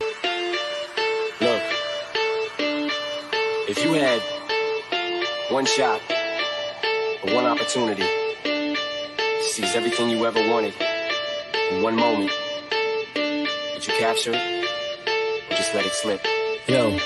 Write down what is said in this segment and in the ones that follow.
Look, if you had one shot or one opportunity to seize everything you ever wanted in one moment, would you capture it or just let it slip? Yo.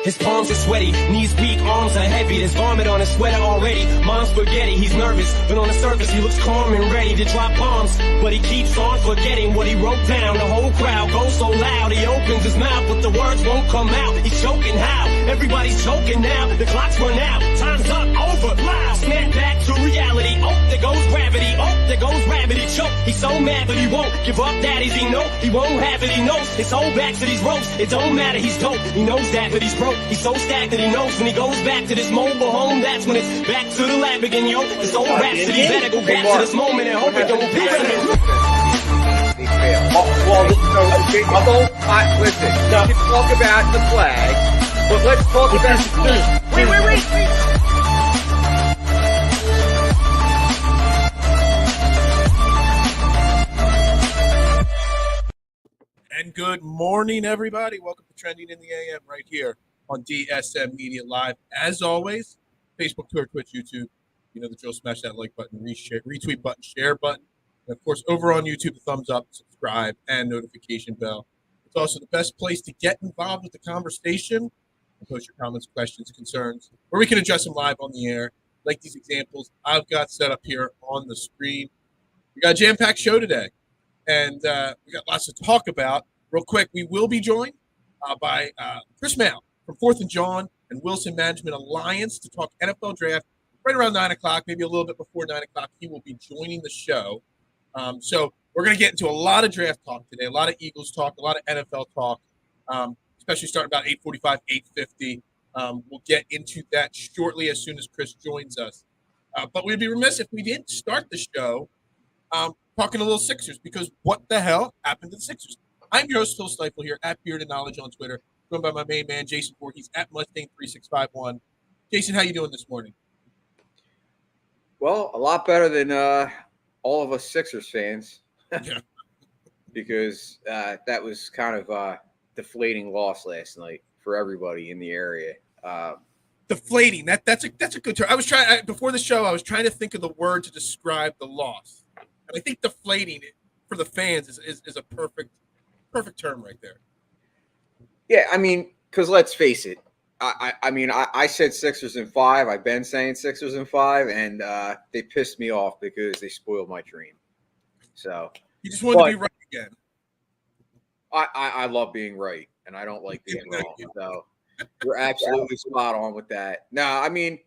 His palms are sweaty, knees weak, arms are heavy. There's vomit on his sweater already. Mom's spaghetti, he's nervous, but on the surface he looks calm and ready to drop bombs. But he keeps on forgetting what he wrote down. The whole crowd goes so loud, he opens his mouth, but the words won't come out. He's choking how? Everybody's choking now. The clock's run out, time's up, over, loud. Snap back to reality. Oh, there goes gravity. Oh, there goes rabbit. He choke. He's so mad, but he won't give up. Daddies, he know he won't have it. He knows his whole back to these ropes. It don't matter, he's dope. He knows that, but he's broke. He's so stacked that he knows when he goes back to this mobile home, that's when it's back to the lab again, yo. This old rhapsody better go back to this moment and hope it don't pass him. Listen, we can talk about the flag, but let's talk about wait. And good morning, everybody. Welcome to Trending in the AM right here on DSM Media Live. As always, Facebook, Twitter, Twitch, YouTube. You know the drill. Smash that like button, retweet button, share button. And, of course, over on YouTube, the thumbs up, subscribe, and notification bell. It's also the best place to get involved with the conversation and post your comments, questions, concerns, where we can address them live on the air, like these examples I've got set up here on the screen. We got a jam-packed show today. And we got lots to talk about. Real quick, we will be joined by Chris Mallee from 4th and Jawn and Wilson Management Alliance to talk NFL draft right around 9 o'clock, maybe a little bit before 9 o'clock. He will be joining the show. So we're going to get into a lot of draft talk today, a lot of Eagles talk, a lot of NFL talk, especially starting about 8:45, 8:50. We'll get into that shortly as soon as Chris joins us. But we'd be remiss if we didn't start the show talking a little Sixers, because what the hell happened to the Sixers? I'm your host, Phil Stifle here at Bearded Knowledge on Twitter, joined by my main man, Jason Voorhees at Mustang3651. Jason, how you doing this morning? Well, a lot better than all of us Sixers fans, Yeah. because that was kind of a deflating loss last night for everybody in the area. Deflating. That's a good term. Before the show, I was trying to think of the word to describe the loss. And I think deflating for the fans is a perfect term right there. Yeah, I mean, because let's face it. I said Sixers in 5. I've been saying Sixers in 5, and they pissed me off because they spoiled my dream. So You just wanted to be right again. I love being right, and I don't like being wrong. So you're absolutely spot on with that. No, I mean,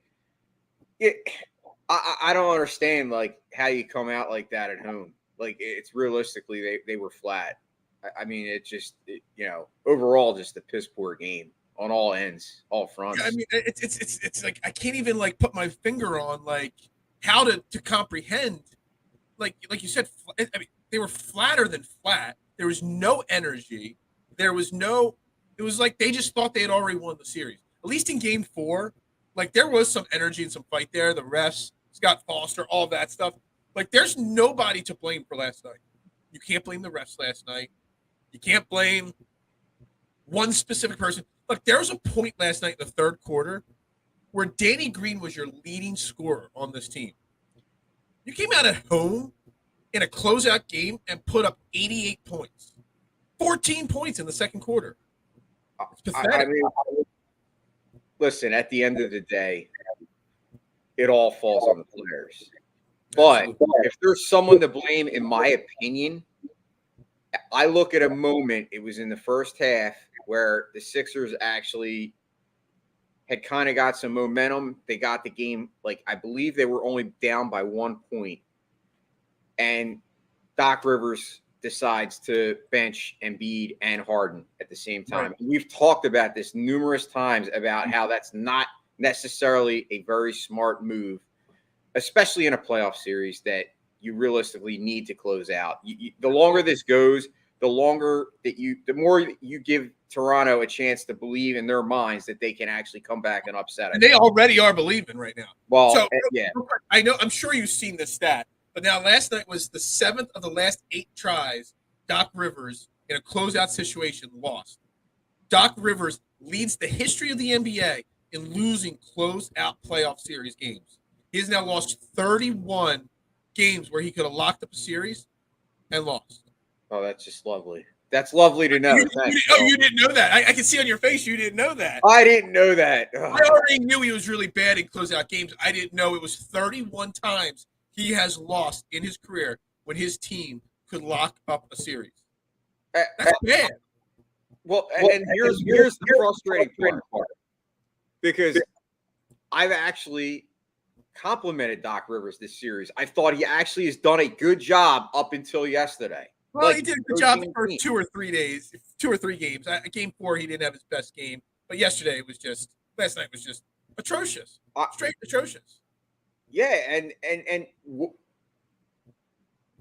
I don't understand like how you come out like that at home. Like, it's realistically they were flat. I mean, overall just a piss poor game on all ends, all fronts. Yeah, I mean, it's like I can't even like put my finger on like how to comprehend. Like you said, I mean, they were flatter than flat. There was no energy. It was like they just thought they had already won the series. At least in Game 4, like there was some energy and some fight there. The refs, Scott Foster, all that stuff. Like there's nobody to blame for last night. You can't blame the refs last night. You can't blame one specific person. Look, there was a point last night in the third quarter where Danny Green was your leading scorer on this team. You came out at home in a closeout game and put up 88 points. 14 points in the second quarter. It's pathetic. I mean, listen, at the end of the day, it all falls on the players. But if there's someone to blame, in my opinion, I look at a moment, it was in the first half, where the Sixers actually had kind of got some momentum. They got the game, like, I believe they were only down by 1 point. And Doc Rivers decides to bench Embiid and Harden at the same time. Right. We've talked about this numerous times about how that's not necessarily a very smart move, especially in a playoff series that you realistically need to close out. The longer this goes, the more you give Toronto a chance to believe in their minds that they can actually come back and upset it. And they already are believing right now. Well, so, yeah. I'm sure you've seen this stat, but now last night was the 7th of the last 8 tries Doc Rivers in a closeout situation, lost. Doc Rivers leads the history of the NBA in losing closeout playoff series games. He has now lost 31 games where he could have locked up a series and lost. Oh, that's just lovely. That's lovely to know. You didn't know that. I can see on your face you didn't know that. I didn't know that. I already knew he was really bad in closeout games. I didn't know it was 31 times he has lost in his career when his team could lock up a series. That's bad. Well, and here's the frustrating part. Because I've actually complimented Doc Rivers this series. I thought he actually has done a good job up until yesterday. Well, he did a good job the first 2 or 3 days, 2 or 3 games. Game 4, he didn't have his best game. But last night was just atrocious. Straight atrocious. Yeah, and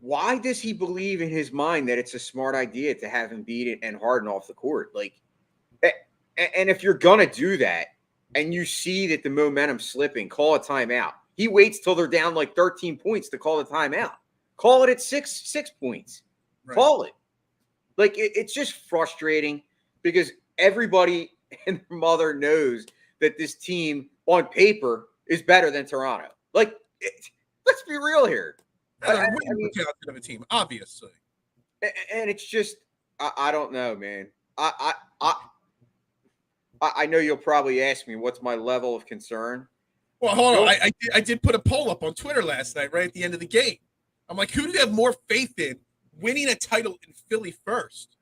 why does he believe in his mind that it's a smart idea to have him beat it and Harden off the court? Like, and if you're gonna do that, and you see that the momentum's slipping, call a timeout. He waits till they're down like 13 points to call the timeout. Call it at six points. Right. Call it. Like, it's just frustrating because everybody and their mother knows that this team on paper is better than Toronto. Like, let's be real here. I mean, of a team, obviously. And it's just, I don't know, man. I know you'll probably ask me what's my level of concern. Well, hold on. I did put a poll up on Twitter last night, right at the end of the game. I'm like, who do you have more faith in winning a title in Philly first?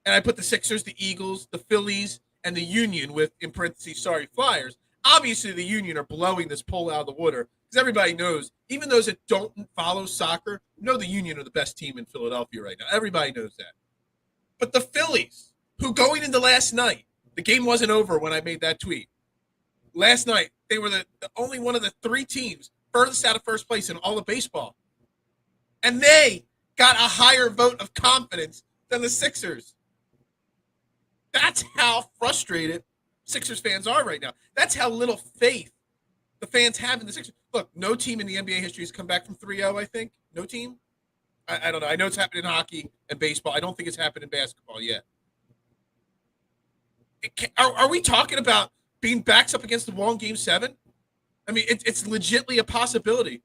And I put the Sixers, the Eagles, the Phillies, and the Union with, in parentheses, sorry, Flyers. Obviously, the Union are blowing this poll out of the water because everybody knows, even those that don't follow soccer, know the Union are the best team in Philadelphia right now. Everybody knows that. But the Phillies, who going into last night, the game wasn't over when I made that tweet. Last night, they were the only one of the 3 teams furthest out of first place in all of baseball. And they got a higher vote of confidence than the Sixers. That's how frustrated Sixers fans are right now. That's how little faith the fans have in the Sixers. Look, no team in the NBA history has come back from 3-0, I think. No team. I don't know. I know it's happened in hockey and baseball. I don't think it's happened in basketball yet. Are we talking about being backs up against the wall in Game 7? I mean, it's legitimately a possibility.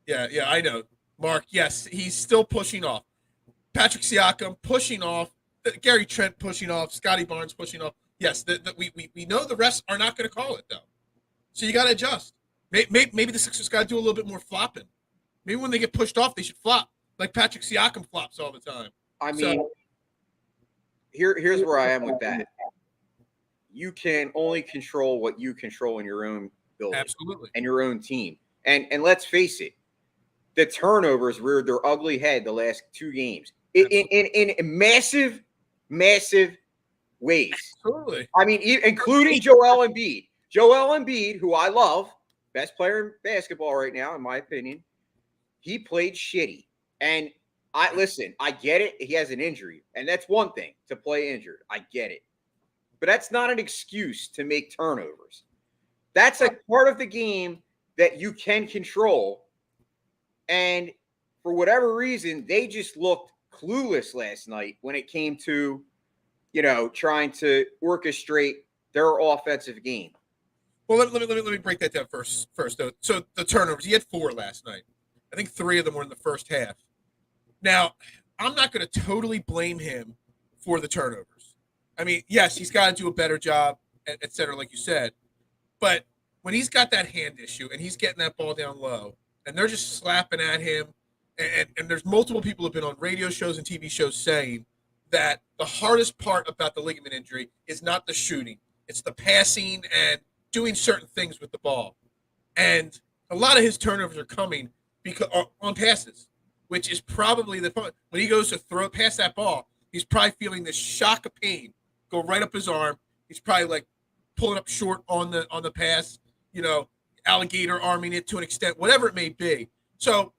Yeah, I know. Mark, yes, he's still pushing off. Patrick Siakam pushing off. Gary Trent pushing off. Scotty Barnes pushing off. Yes, we know the refs are not going to call it, though. So you got to adjust. Maybe the Sixers got to do a little bit more flopping. Maybe when they get pushed off, they should flop. Like Patrick Siakam flops all the time. I mean, here's where I am with that. You can only control what you control in your own building. Absolutely. And your own team. And let's face it, the turnovers reared their ugly head the last 2 games in massive ways. Absolutely. I mean, including Joel Embiid. Joel Embiid, who I love, best player in basketball right now, in my opinion, he played shitty. And I get it. He has an injury, and that's one thing, to play injured. I get it. But that's not an excuse to make turnovers. That's a part of the game that you can control. And for whatever reason, they just looked clueless last night when it came to, trying to orchestrate their offensive game. Well, let me break that down first though. So the turnovers, he had 4 last night. I think 3 of them were in the first half. Now, I'm not going to totally blame him for the turnovers. I mean, yes, he's got to do a better job, et cetera, like you said. But when he's got that hand issue and he's getting that ball down low and they're just slapping at him, and there's multiple people who have been on radio shows and TV shows saying that the hardest part about the ligament injury is not the shooting. It's the passing and doing certain things with the ball. And a lot of his turnovers are coming because on passes, which is probably the fun. When he goes to throw past that ball, he's probably feeling this shock of pain go right up his arm. He's probably like pulling up short on the pass, alligator arming it to an extent, whatever it may be. So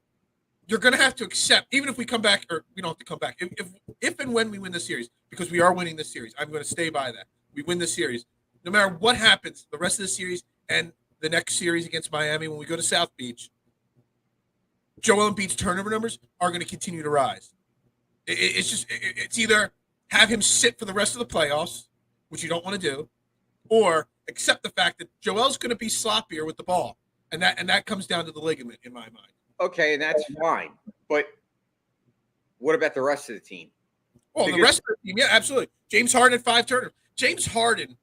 you're going to have to accept, even if we come back, or we don't have to come back, if and when we win the series, because we are winning this series, I'm going to stay by that. We win the series. No matter what happens, the rest of the series and the next series against Miami, when we go to South Beach, Joel Embiid's turnover numbers are going to continue to rise. It's either have him sit for the rest of the playoffs, which you don't want to do, or accept the fact that Joel's going to be sloppier with the ball, and that comes down to the ligament in my mind. Okay, and that's fine, but what about the rest of the team? Well, the rest of the team, yeah, absolutely. James Harden had 5 turnovers. James Harden,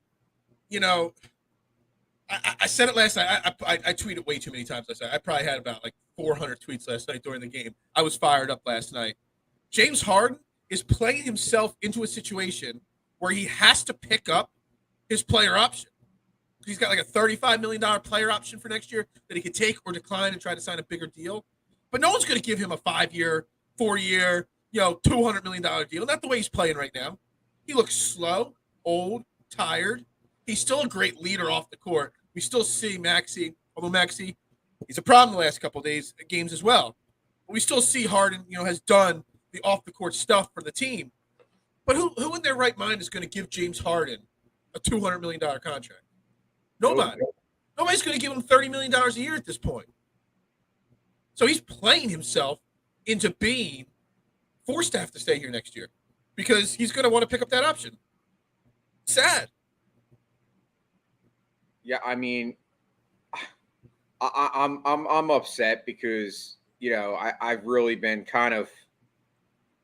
I said it last night. I tweeted way too many times last night. I probably had about like 400 tweets last night during the game. I was fired up last night. James Harden is playing himself into a situation where he has to pick up his player option. He's got like a $35 million player option for next year that he could take or decline and try to sign a bigger deal. But no one's going to give him a 5-year, 4-year, $200 million deal. Not the way he's playing right now. He looks slow, old, tired. He's still a great leader off the court. We still see Maxey, although Maxey, he's a problem the last couple of games as well. But we still see Harden, has done the off-the-court stuff for the team. But who in their right mind is going to give James Harden a $200 million contract? Nobody. Nobody's going to give him $30 million a year at this point. So he's playing himself into being forced to have to stay here next year because he's going to want to pick up that option. Sad. Yeah, I mean, I'm upset because I've really been kind of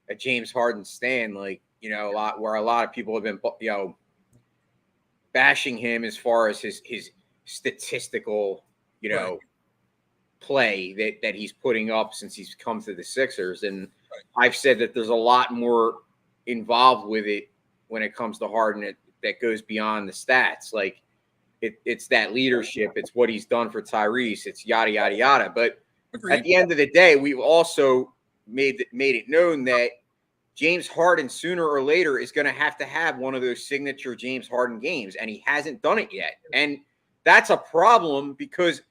a James Harden stan, a lot of people have been bashing him as far as his statistical Right. play that he's putting up since he's come to the Sixers, and I've said that there's a lot more involved with it when it comes to Harden that goes beyond the stats. Like it's that leadership, it's what he's done for Tyrese, it's yada yada yada. But Agreed. at the end of the day, we've also made it known that James Harden sooner or later is going to have one of those signature James Harden games, and he hasn't done it yet. And that's a problem because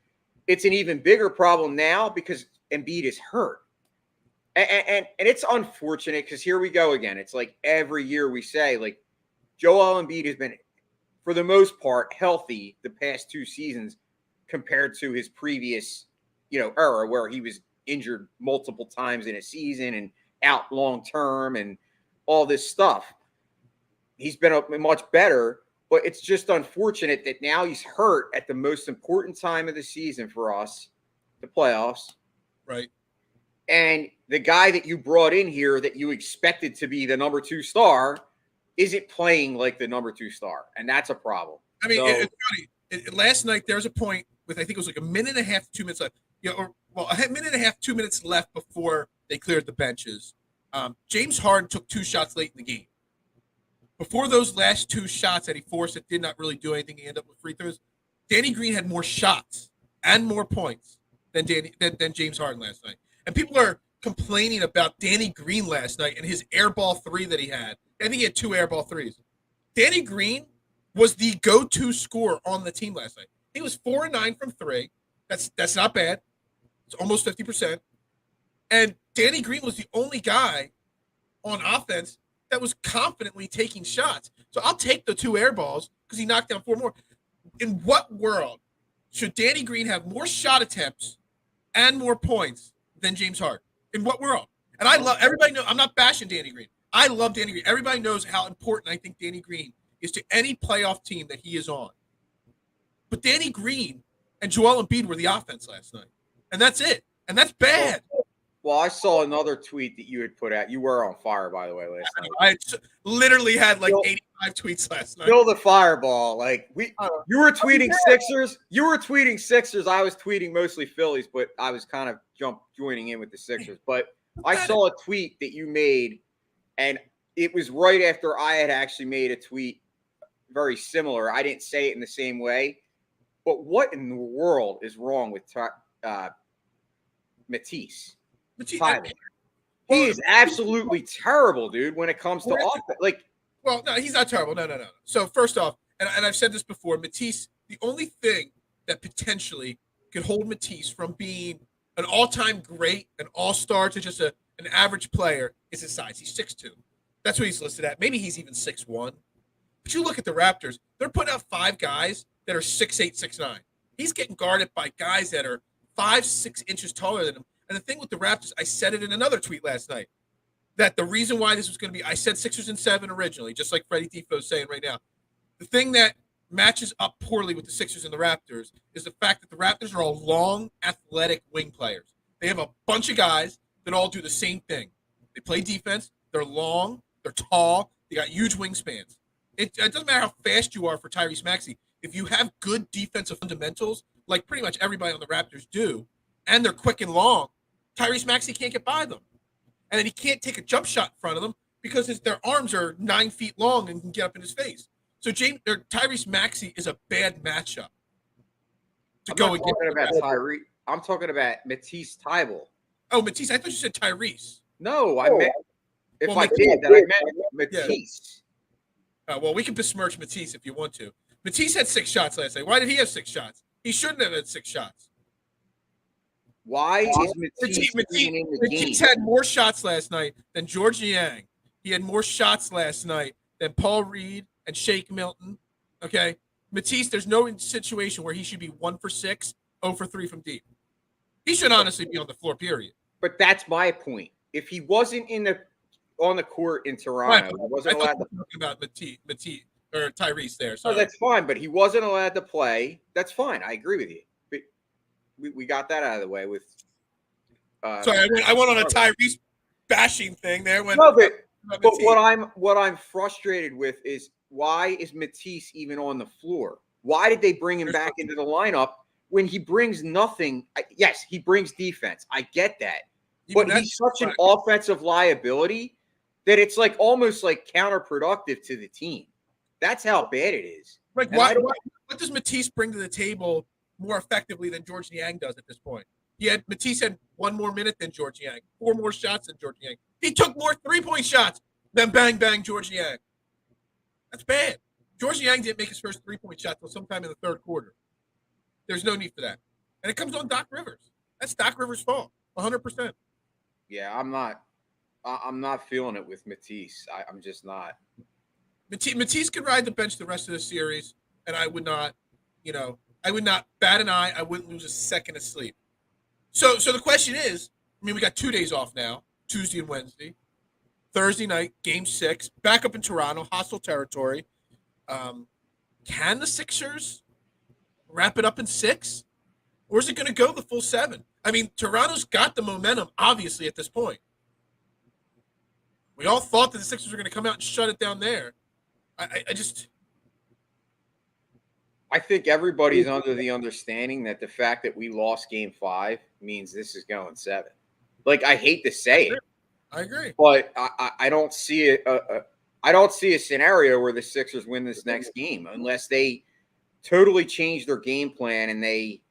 it's an even bigger problem now because Embiid is hurt. And it's unfortunate because here we go again. It's like every year we say, like, Joel Embiid has been, for the most part, healthy the past 2 seasons compared to his previous, era where he was injured multiple times in a season and out long term and all this stuff. He's been much better, but it's just unfortunate that now he's hurt at the most important time of the season for us, the playoffs. Right. And the guy that you brought in here that you expected to be the number 2 star isn't playing like the number 2 star. And that's a problem. I mean, it's funny. Last night, there was a point with, I think it was like a minute and a half, 2 minutes left. A minute and a half, 2 minutes left before they cleared the benches. James Harden took 2 shots late in the game. Before those last 2 shots that he forced that did not really do anything, he ended up with free throws. Danny Green had more shots and more points than James Harden last night. And people are complaining about Danny Green last night and his airball 3 that he had. I think he had 2 airball 3s. Danny Green was the go-to scorer on the team last night. He was 4-9 from 3. That's not bad. It's almost 50%. And Danny Green was the only guy on offense that was confidently taking shots. So I'll take the 2 air balls because he knocked down 4 more. In what world should Danny Green have more shot attempts and more points than James Harden? In what world? And everybody knows, I'm not bashing Danny Green. I love Danny Green. Everybody knows how important I think Danny Green is to any playoff team that he is on. But Danny Green and Joel Embiid were the offense last night. And that's it. And that's bad. Well, I saw another tweet that you had put out. You were on fire, by the way, last night. I literally had like 85 tweets last night. Still the fireball. Like you were tweeting Sixers. You were tweeting Sixers. I was tweeting mostly Phillies, but I was kind of joining in with the Sixers. But I saw a tweet that you made, and it was right after I had actually made a tweet very similar. I didn't say it in the same way. But what in the world is wrong with Matisse? Tyler. He is absolutely terrible, dude, when it comes to offense. Well, no, he's not terrible. No. So first off, and I've said this before, Matisse, the only thing that potentially could hold Matisse from being an all-time great, an all-star to just an average player is his size. He's 6'2". That's what he's listed at. Maybe he's even 6'1". But you look at the Raptors, they're putting out 5 guys that are 6'8", 6'9". He's getting guarded by guys that are 5-6 inches taller than him. And the thing with the Raptors, I said it in another tweet last night. that the reason why this was going to be, I said Sixers in 7 originally, just like Freddie Tifo's saying right now. The thing that matches up poorly with the Sixers and the Raptors is the fact that the Raptors are all long, athletic wing players. They have a bunch of guys that all do the same thing. They play defense. They're long. They're tall. They got huge wingspans. It doesn't matter how fast you are for Tyrese Maxey. If you have good defensive fundamentals, like pretty much everybody on the Raptors do, and they're quick and long, Tyrese Maxey can't get by them. And then he can't take a jump shot in front of them because their arms are 9 feet long and can get up in his face. So Tyrese Maxey is a bad matchup to go against. I'm talking about Matisse Thybulle. Oh, Matisse. I thought you said Tyrese. No, I meant – I meant Matisse. Yeah. Well, we can besmirch Matisse if you want to. Matisse had 6 shots last night. Why did he have 6 shots? He shouldn't have had 6 shots. Why is Matisse in the game? Matisse had more shots last night than George Niang. He had more shots last night than Paul Reed and Shake Milton. Okay? Matisse, there's no situation where he should be 1 for 6, 0 for 3 from deep. He should honestly be on the floor, period. But that's my point. If he wasn't on the court in Toronto, he wasn't allowed to talk about Matisse or Tyrese there. So that's fine, but he wasn't allowed to play. That's fine. I agree with you. But we got that out of the way with. Sorry, I went on a Tyrese bashing thing there. But what I'm frustrated with is why is Matisse even on the floor? Why did they bring him back into the lineup when he brings nothing? Yes, he brings defense. I get that. But he's such an offensive liability that it's like almost like counterproductive to the team. That's how bad it is. Like, what does Matisse bring to the table more effectively than George Niang does at this point? Matisse had 1 more minute than George Niang, 4 more shots than George Niang. He took more 3-point shots than bang, bang, George Niang. That's bad. George Niang didn't make his first 3-point shot until sometime in the third quarter. There's no need for that. And it comes on Doc Rivers. That's Doc Rivers' fault, 100%. Yeah, I'm not feeling it with Matisse. I'm just not. Matisse could ride the bench the rest of the series, and I would not bat an eye. I wouldn't lose a second of sleep. So the question is, we got 2 days off now, Tuesday and Wednesday. Thursday night, Game 6, back up in Toronto, hostile territory. Can the Sixers wrap it up in 6? Or is it going to go the full 7? I mean, Toronto's got the momentum, obviously, at this point. We all thought that the Sixers were going to come out and shut it down there. I think everybody's under the understanding that the fact that we lost Game 5 means this is going 7. Like, I hate to say it. I agree. But I don't see it. I don't see a scenario where the Sixers win this next game unless they totally change their game plan and they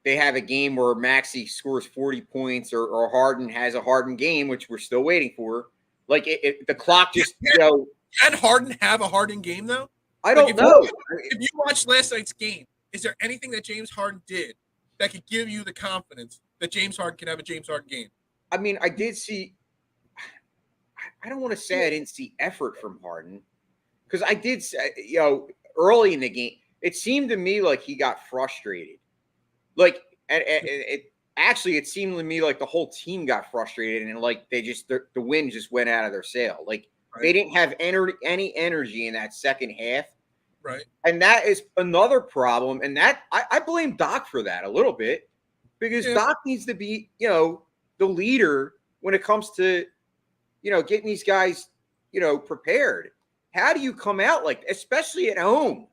have a game where Maxey scores 40 points or Harden has a Harden game, which we're still waiting for. Like the clock just, Can Harden have a Harden game though? I don't know. If you watched last night's game, is there anything that James Harden did that could give you the confidence that James Harden can have a James Harden game? I mean, I did see. I don't want to say I didn't see effort from Harden because I did. Early in the game, it seemed to me like he got frustrated. Like, it seemed to me like the whole team got frustrated and like the wind just went out of their sail. Like they didn't have any energy in that second half. Right. And that is another problem. And that I blame Doc for that a little bit because Doc needs to be, the leader when it comes to, getting these guys, prepared. How do you come out like, especially at home?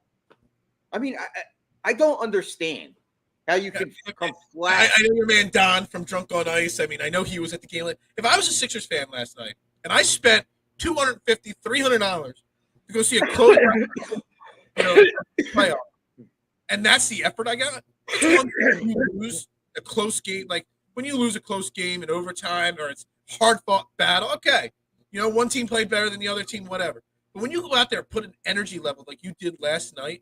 I mean, I don't understand how you can come flat. I know your man Don from Drunk on Ice. I mean, I know he was at the game. If I was a Sixers fan last night and I spent $250, $300 to go see a close playoff, and that's the effort I got. When you lose a close game, like when you lose a close game in overtime or it's hard-fought battle, okay, one team played better than the other team, whatever. But when you go out there and put an energy level like you did last night,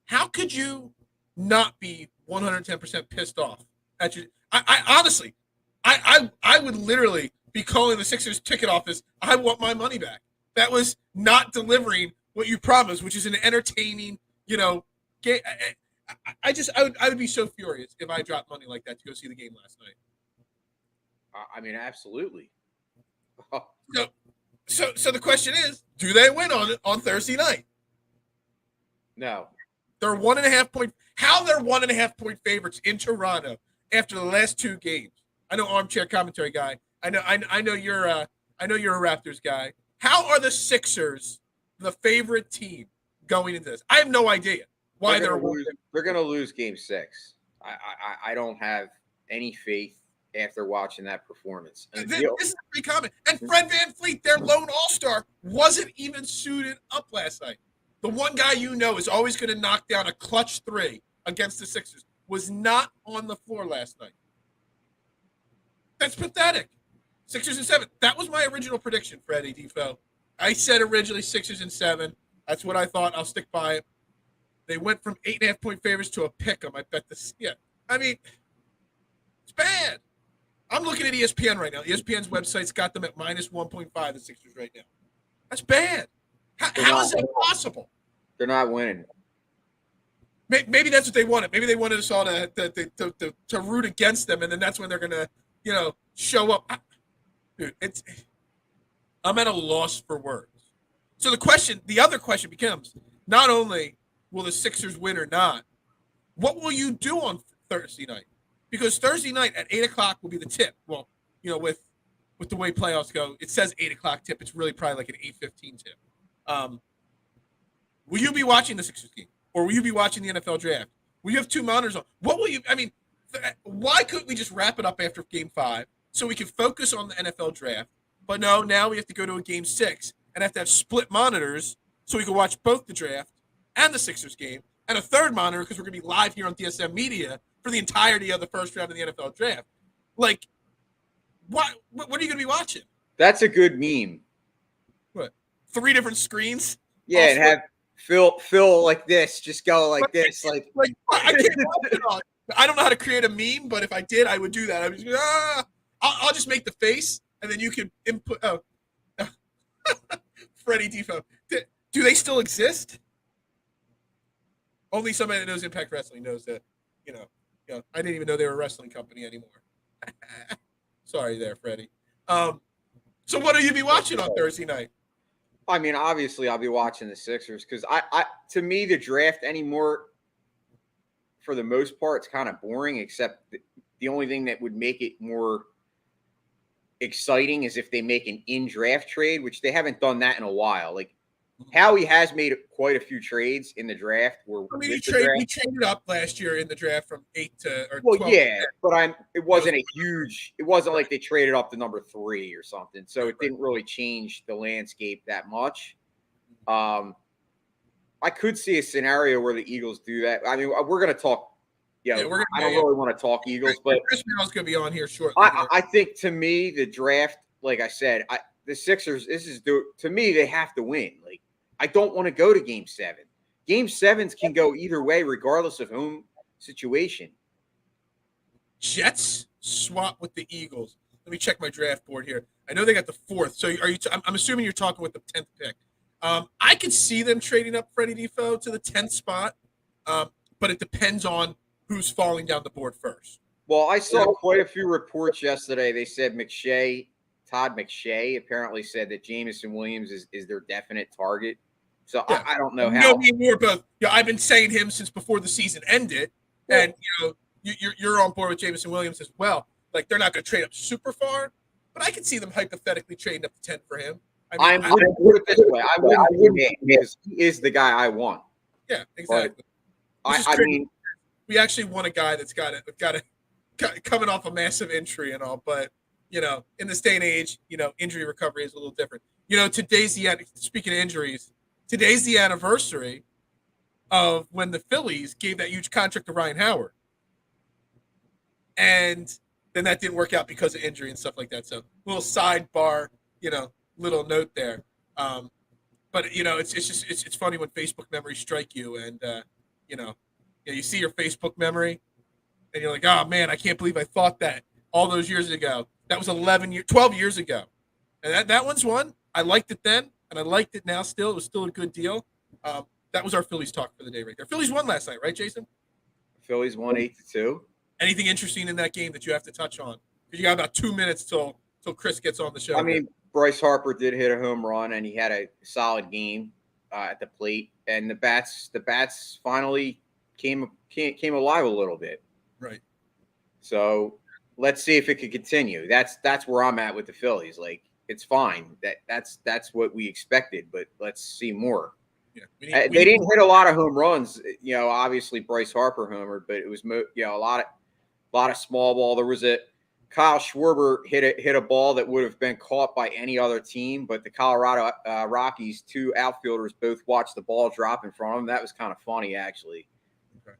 how could you not be 110% pissed off at you? I honestly, I would literally be calling the Sixers ticket office. I want my money back. That was not delivering what you promised, which is an entertaining, game. I would be so furious if I dropped money like that to go see the game last night. I mean, absolutely. So the question is, do they win on Thursday night? No. They're 1.5 point. How they're 1.5 point favorites in Toronto after the last 2 games? I know, armchair commentary guy. I know you're a Raptors guy. How are the Sixers the favorite team going into this? I have no idea why they're going to lose Game 6. I don't have any faith after watching that performance. This is a big comment. And Fred VanVleet, their lone all-star, wasn't even suited up last night. The one guy is always going to knock down a clutch 3 against the Sixers was not on the floor last night. That's pathetic. Sixers and 7. That was my original prediction, Freddie Defo. I said originally Sixers and 7. That's what I thought. I'll stick by it. They went from 8.5 point favorites to a pick 'em. I bet this. Yeah. I mean, it's bad. I'm looking at ESPN right now. ESPN's website's got them at minus 1.5, the Sixers right now. That's bad. How is that possible? They're not winning. Maybe that's what they wanted. Maybe they wanted us all to root against them, and then that's when they're going to, show up. Dude, I'm at a loss for words. So the other question becomes, not only will the Sixers win or not, what will you do on Thursday night? Because Thursday night at 8 o'clock will be the tip. Well, with the way playoffs go, it says 8 o'clock tip. It's really probably like an 8:15 tip. Will you be watching the Sixers game? Or will you be watching the NFL draft? Will you have 2 monitors on? What will you – I mean, why couldn't we just wrap it up after Game 5 so we can focus on the NFL draft? But no, now we have to go to a Game 6 and have to have split monitors so we can watch both the draft and the Sixers game, and a third monitor because we're going to be live here on DSM Media for the entirety of the first round of the NFL draft. Like, what are you going to be watching? That's a good meme. What? 3 different screens? Yeah, and have Phil like this, just go like this. I can't watch it all. I don't know how to create a meme, but if I did, I would do that. I would just I'll just make the face, and then you can input. Oh, Freddie Defo. Do they still exist? Only somebody that knows Impact Wrestling knows that. I didn't even know they were a wrestling company anymore. Sorry there, Freddie. So what will you be watching on Thursday night? I mean, obviously, I'll be watching the Sixers because to me, the draft anymore, for the most part, it's kind of boring. Except the only thing that would make it more exciting is if they make an in-draft trade, which they haven't done that in a while. Like Howie has made quite a few trades in the draft. He traded up last year in the draft from 8 to 12. Yeah, but it wasn't like they traded up to number 3 or something. So it didn't really change the landscape that much. I could see a scenario where the Eagles do that. I mean, we're going to talk. I don't really want to talk Eagles, but Chris Mallee's going to be on here shortly. I think, to me, the draft, like I said, the Sixers, to me, they have to win. Like, I don't want to go to Game 7. Game 7s can go either way, regardless of home situation. Jets swap with the Eagles. Let me check my draft board here. I know they got the 4th. So I'm assuming you're talking with the 10th pick. I could see them trading up Freddie Defo to the 10th spot, but it depends on who's falling down the board first. Well, I saw quite a few reports yesterday. They said Todd McShay apparently said that Jameson Williams is their definite target. So yeah. I don't know how. Me and you are both. I've been saying him since before the season ended, and you're on board with Jameson Williams as well. Like, they're not going to trade up super far, but I could see them hypothetically trading up to 10 for him. I wouldn't put it this way. I wouldn't because he is the guy I want. Yeah, exactly. I mean, we actually want a guy that's got coming off a massive injury and all, but in this day and age, injury recovery is a little different. Speaking of injuries, today's the anniversary of when the Phillies gave that huge contract to Ryan Howard. And then that didn't work out because of injury and stuff like that. So little sidebar, little note there. But it's funny when Facebook memories strike you and you see your Facebook memory and you're like, oh man, I can't believe I thought that all those years ago. That was 12 years ago. And that one's one. I liked it then, and I liked it now still. It was still a good deal. That was our Phillies talk for the day right there. Phillies won last night, right, Jason? Phillies won 8-2. Anything interesting in that game that you have to touch on? You got about 2 minutes till Chris gets on the show. I mean, Bryce Harper did hit a home run, and he had a solid game at the plate. And the bats finally came alive a little bit. Right. So let's see if it could continue. That's where I'm at with the Phillies. Like, it's fine. That's what we expected, but let's see more. Yeah. They didn't hit a lot of home runs. Obviously Bryce Harper homered, but it was a lot of small ball. There was Kyle Schwarber hit a ball that would have been caught by any other team, but the Colorado Rockies, 2 outfielders both watched the ball drop in front of them. That was kind of funny, actually. Okay.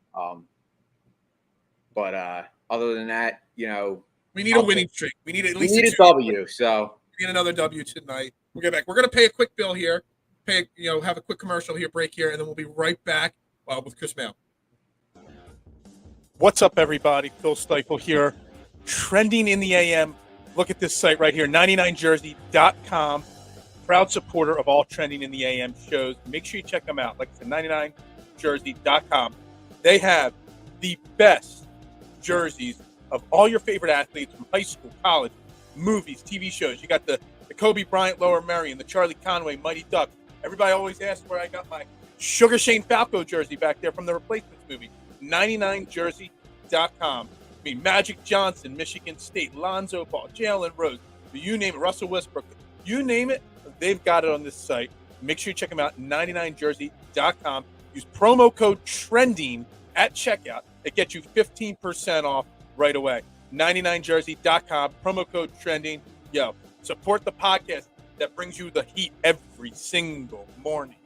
But other than that, we need a winning streak. We need at least a W. So we need another W tonight. We'll get back. We're going to pay a quick bill here. Have a quick commercial here, break here, and then we'll be right back with Chris Mallee. What's up, everybody? Phil Stiefel here. Trending in the AM. Look at this site right here, 99jersey.com. Proud supporter of all Trending in the AM shows. Make sure you check them out. Like I said, 99jersey.com. They have the best jerseys of all your favorite athletes from high school, college, movies, TV shows. You got the Kobe Bryant, Lower Merion, the Charlie Conway, Mighty Ducks. Everybody always asks where I got my Sugar Shane Falco jersey back there from the Replacements movie. 99jersey.com. I mean, Magic Johnson, Michigan State, Lonzo Ball, Jalen Rose, you name it, Russell Westbrook, you name it, they've got it on this site. Make sure you check them out, 99jersey.com. Use promo code TRENDING at checkout. It gets you 15% off right away. 99jersey.com, promo code TRENDING. Yo, support the podcast that brings you the heat every single morning.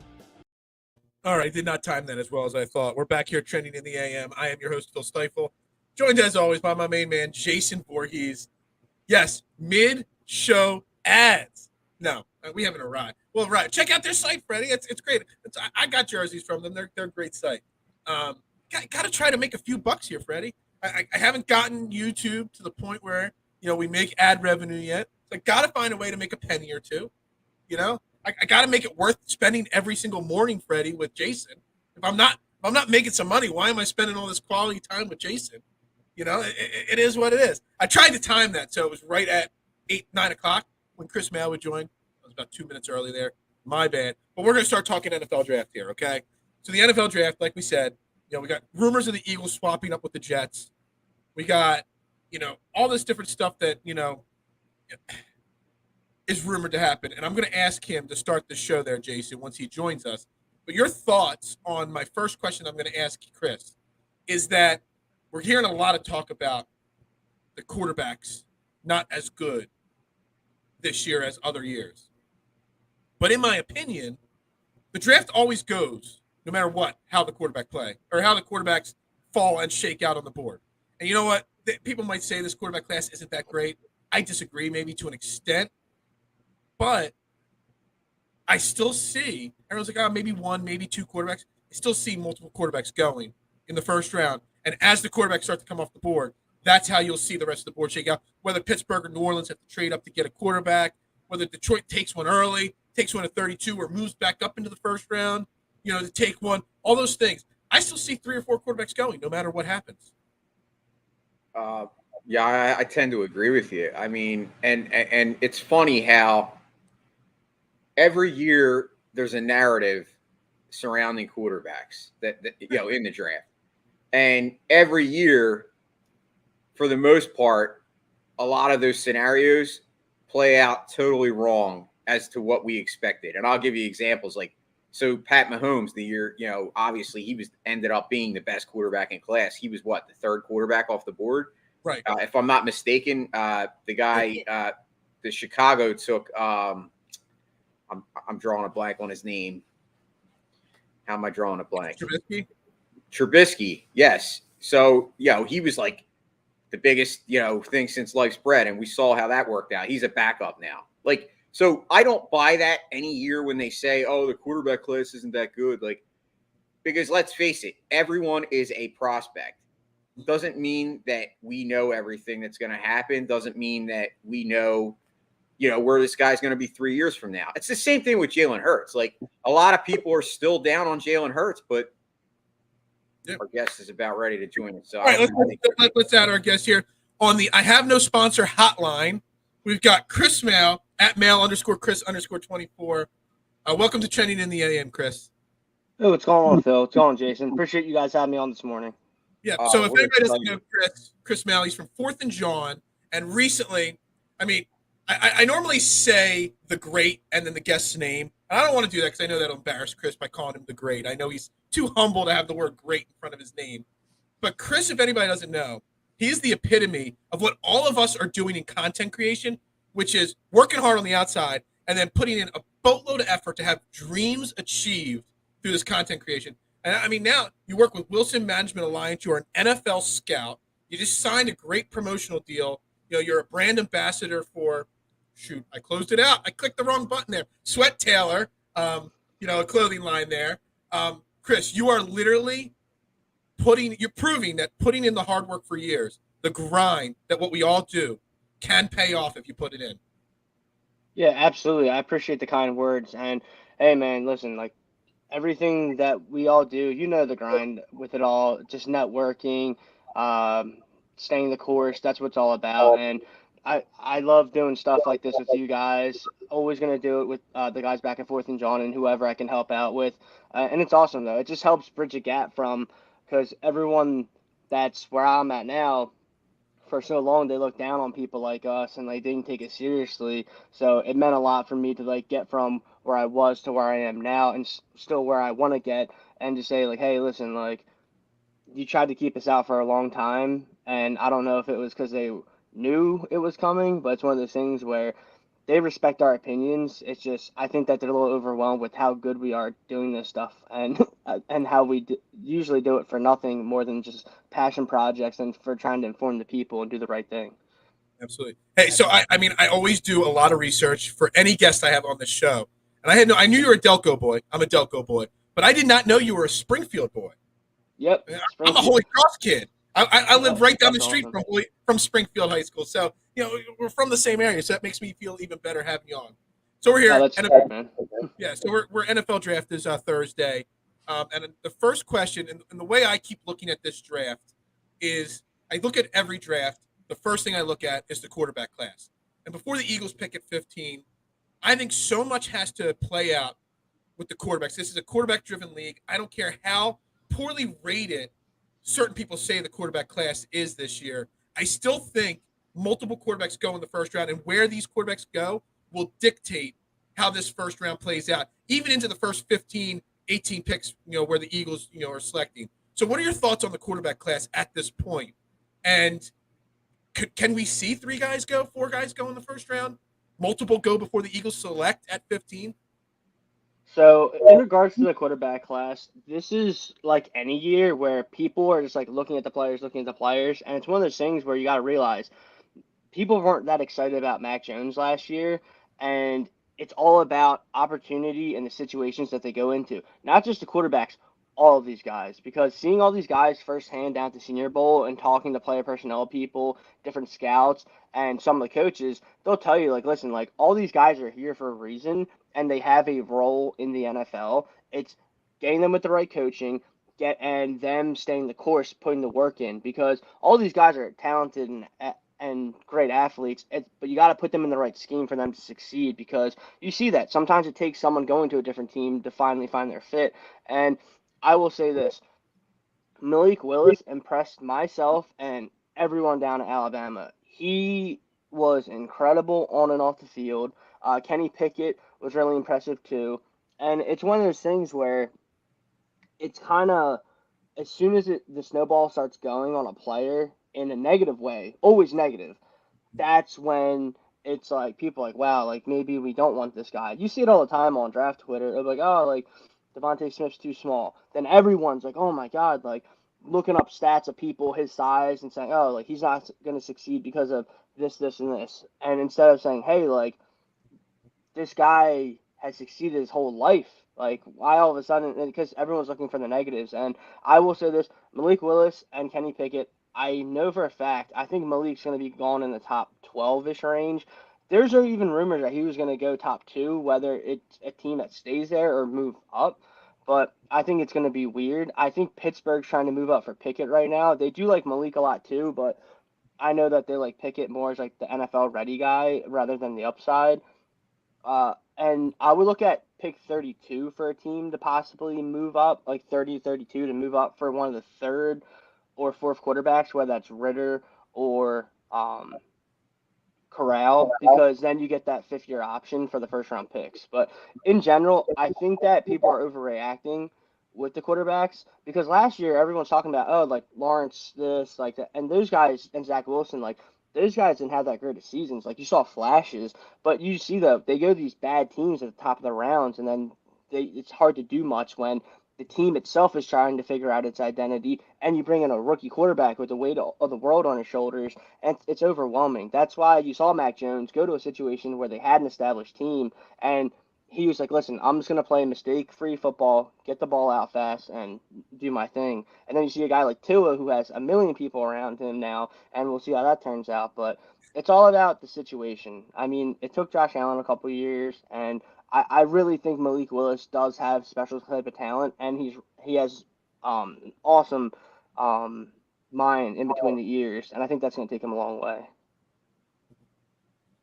All right, did not time that as well as I thought. We're back here Trending in the AM. I am your host, Phil Stiefel, joined as always by my main man, Jason Voorhees. Yes, mid-show ads. No, we haven't arrived. Well, right. Check out their site, Freddie. It's great. I got jerseys from them. They're a great site. Got to try to make a few bucks here, Freddie. I haven't gotten YouTube to the point where, we make ad revenue yet. So I got to find a way to make a penny or two. I got to make it worth spending every single morning, Freddie, with Jason. If I'm not making some money, why am I spending all this quality time with Jason? It is what it is. I tried to time that so it was right at 9 o'clock when Chris Mallee would join. I was about 2 minutes early there. My bad. But we're going to start talking NFL draft here, okay? So the NFL draft, like we said, we got rumors of the Eagles swapping up with the Jets. We got, all this different stuff that, is rumored to happen. And I'm going to ask him to start the show there, Jason, once he joins us. But your thoughts on my first question I'm going to ask Chris is that we're hearing a lot of talk about the quarterbacks not as good this year as other years. But in my opinion, the draft always goes, no matter what, how the quarterback play or how the quarterbacks fall and shake out on the board. And you know what? People might say this quarterback class isn't that great. I disagree, maybe to an extent. But I still see, everyone's like, maybe one, maybe two quarterbacks. I still see multiple quarterbacks going in the first round. And as the quarterbacks start to come off the board, that's how you'll see the rest of the board shake out. Whether Pittsburgh or New Orleans have to trade up to get a quarterback, whether Detroit takes one early, takes one at 32, or moves back up into the first round, to take one, all those things. I still see 3 or 4 quarterbacks going, no matter what happens. Yeah, I tend to agree with you. I mean, and it's funny how every year there's a narrative surrounding quarterbacks that in the draft. And every year, for the most part, a lot of those scenarios play out totally wrong as to what we expected. And I'll give you examples. So Pat Mahomes, the year, obviously he ended up being the best quarterback in class. He was the third quarterback off the board. Right. If I'm not mistaken, the guy, the Chicago took, I'm drawing a blank on his name. How am I drawing a blank? Trubisky, yes. So, he was the biggest, thing since life's bread, and we saw how that worked out. He's a backup now. So I don't buy that any year when they say, oh, the quarterback class isn't that good. Because let's face it, everyone is a prospect. Doesn't mean that we know everything that's going to happen. Doesn't mean that we know, where this guy's going to be 3 years from now. It's the same thing with Jalen Hurts. A lot of people are still down on Jalen Hurts, but our guest is about ready to join us. So all right, let's add our guest here. On the I have no sponsor hotline, we've got Chris Mallee at Mal_Chris_24. Welcome to Trending in the AM, Chris. Hey, what's going on, Phil? What's going on, Jason? Appreciate you guys having me on this morning. Yeah. So if what a anybody doesn't pleasure. know Chris Mallee's from 4th and Jawn, and recently, I normally say the great and then the guest's name. And I don't want to do that because I know that'll embarrass Chris by calling him the great. I know he's too humble to have the word great in front of his name. But Chris, if anybody doesn't know, he's the epitome of what all of us are doing in content creation, which is working hard on the outside and then putting in a boatload of effort to have dreams achieved through this content creation. And I mean, now you work with Wilson Management Alliance. You're an NFL scout. You just signed a great promotional deal. You know, you're a brand ambassador for, shoot, I closed it out. I clicked the wrong button there. Sweat Tailor, a clothing line there. Chris, you are literally you're proving that putting in the hard work for years, the grind, that what we all do can pay off if you put it in. Yeah, absolutely. I appreciate the kind words. And hey, man, listen, like everything that we all do, you know, the grind with it all, just networking, staying the course. That's what it's all about. And I love doing stuff like this with you guys. Always going to do it with the guys back and forth and Jawn and whoever I can help out with. And it's awesome, though. It just helps bridge a gap because everyone that's where I'm at now, for so long they looked down on people like us and they didn't take it seriously. So it meant a lot for me to like get from where I was to where I am now and still where I want to get, and to say like, hey, listen, like you tried to keep us out for a long time, and I don't know if it was because they knew it was coming, but it's one of those things where they respect our opinions. It's just I think that they're a little overwhelmed with how good we are doing this stuff, and and how we usually do it for nothing more than just passion projects and for trying to inform the people and do the right thing. Absolutely. Hey, so I always do a lot of research for any guest I have on the show, and I knew you were a Delco boy. I'm a Delco boy, but I did not know you were a Springfield boy. Yep, I'm a Holy Cross kid. I live right down the street awesome. from Springfield High School, so we're from the same area, so that makes me feel even better having you on. So we're here. Oh, that's good, man. Yeah, so we're NFL draft is Thursday, and the first question, and the way I keep looking at this draft is I look at every draft. The first thing I look at is the quarterback class, and before the Eagles pick at 15, I think so much has to play out with the quarterbacks. This is a quarterback-driven league. I don't care how poorly rated certain people say the quarterback class is this year. I still think multiple quarterbacks go in the first round, and where these quarterbacks go will dictate how this first round plays out, even into the first 15, 18 picks, where the Eagles, are selecting. So what are your thoughts on the quarterback class at this point? And can we see 4 guys go in the first round? Multiple go before the Eagles select at 15? So, in regards to the quarterback class, this is like any year where people are just like looking at the players, and it's one of those things where you got to realize people weren't that excited about Mac Jones last year, and it's all about opportunity and the situations that they go into. Not just the quarterbacks, all of these guys, because seeing all these guys firsthand down at the Senior Bowl and talking to player personnel people, different scouts, and some of the coaches, they'll tell you like, listen, like all these guys are here for a reason, and they have a role in the NFL. It's getting them with the right coaching, and them staying the course, putting the work in, because all these guys are talented and great athletes, but you got to put them in the right scheme for them to succeed, because you see that sometimes it takes someone going to a different team to finally find their fit. And I will say this, Malik Willis impressed myself and everyone down at Alabama. He was incredible on and off the field. Kenny Pickett was really impressive too. And it's one of those things where it's kind of, as soon as the snowball starts going on a player in a negative way, always negative, that's when it's like people are like, wow, like maybe we don't want this guy. You see it all the time on draft Twitter. It'll be like, oh, like Devontae Smith's too small. Then everyone's like, oh my God, like looking up stats of people his size and saying, oh, like he's not going to succeed because of this, this, and this. And instead of saying, hey, like this guy has succeeded his whole life. Like, why all of a sudden? Because everyone's looking for the negatives. And I will say this, Malik Willis and Kenny Pickett, I know for a fact, I think Malik's going to be gone in the top 12-ish range. There's even rumors that he was going to go top 2, whether it's a team that stays there or move up. But I think it's going to be weird. I think Pittsburgh's trying to move up for Pickett right now. They do like Malik a lot too, but I know that they like Pickett more as like the NFL ready guy rather than the upside. And I would look at pick 32 for a team to possibly move up, like 30, 32 to move up for one of the third or fourth quarterbacks, whether that's Ritter or Corral, because then you get that fifth year option for the first round picks. But in general, I think that people are overreacting with the quarterbacks because last year everyone's talking about, oh, like Lawrence this, like that, and those guys and Zach Wilson, like those guys didn't have that great of seasons. Like you saw flashes, but you see they go to these bad teams at the top of the rounds, and then it's hard to do much when the team itself is trying to figure out its identity, and you bring in a rookie quarterback with the weight of the world on his shoulders, and it's overwhelming. That's why you saw Mac Jones go to a situation where they had an established team, and he was like, listen, I'm just going to play mistake-free football, get the ball out fast, and do my thing. And then you see a guy like Tua who has a million people around him now, and we'll see how that turns out. But it's all about the situation. I mean, it took Josh Allen a couple years, and I really think Malik Willis does have special type of talent, and he has an awesome mind in between the ears, and I think that's going to take him a long way.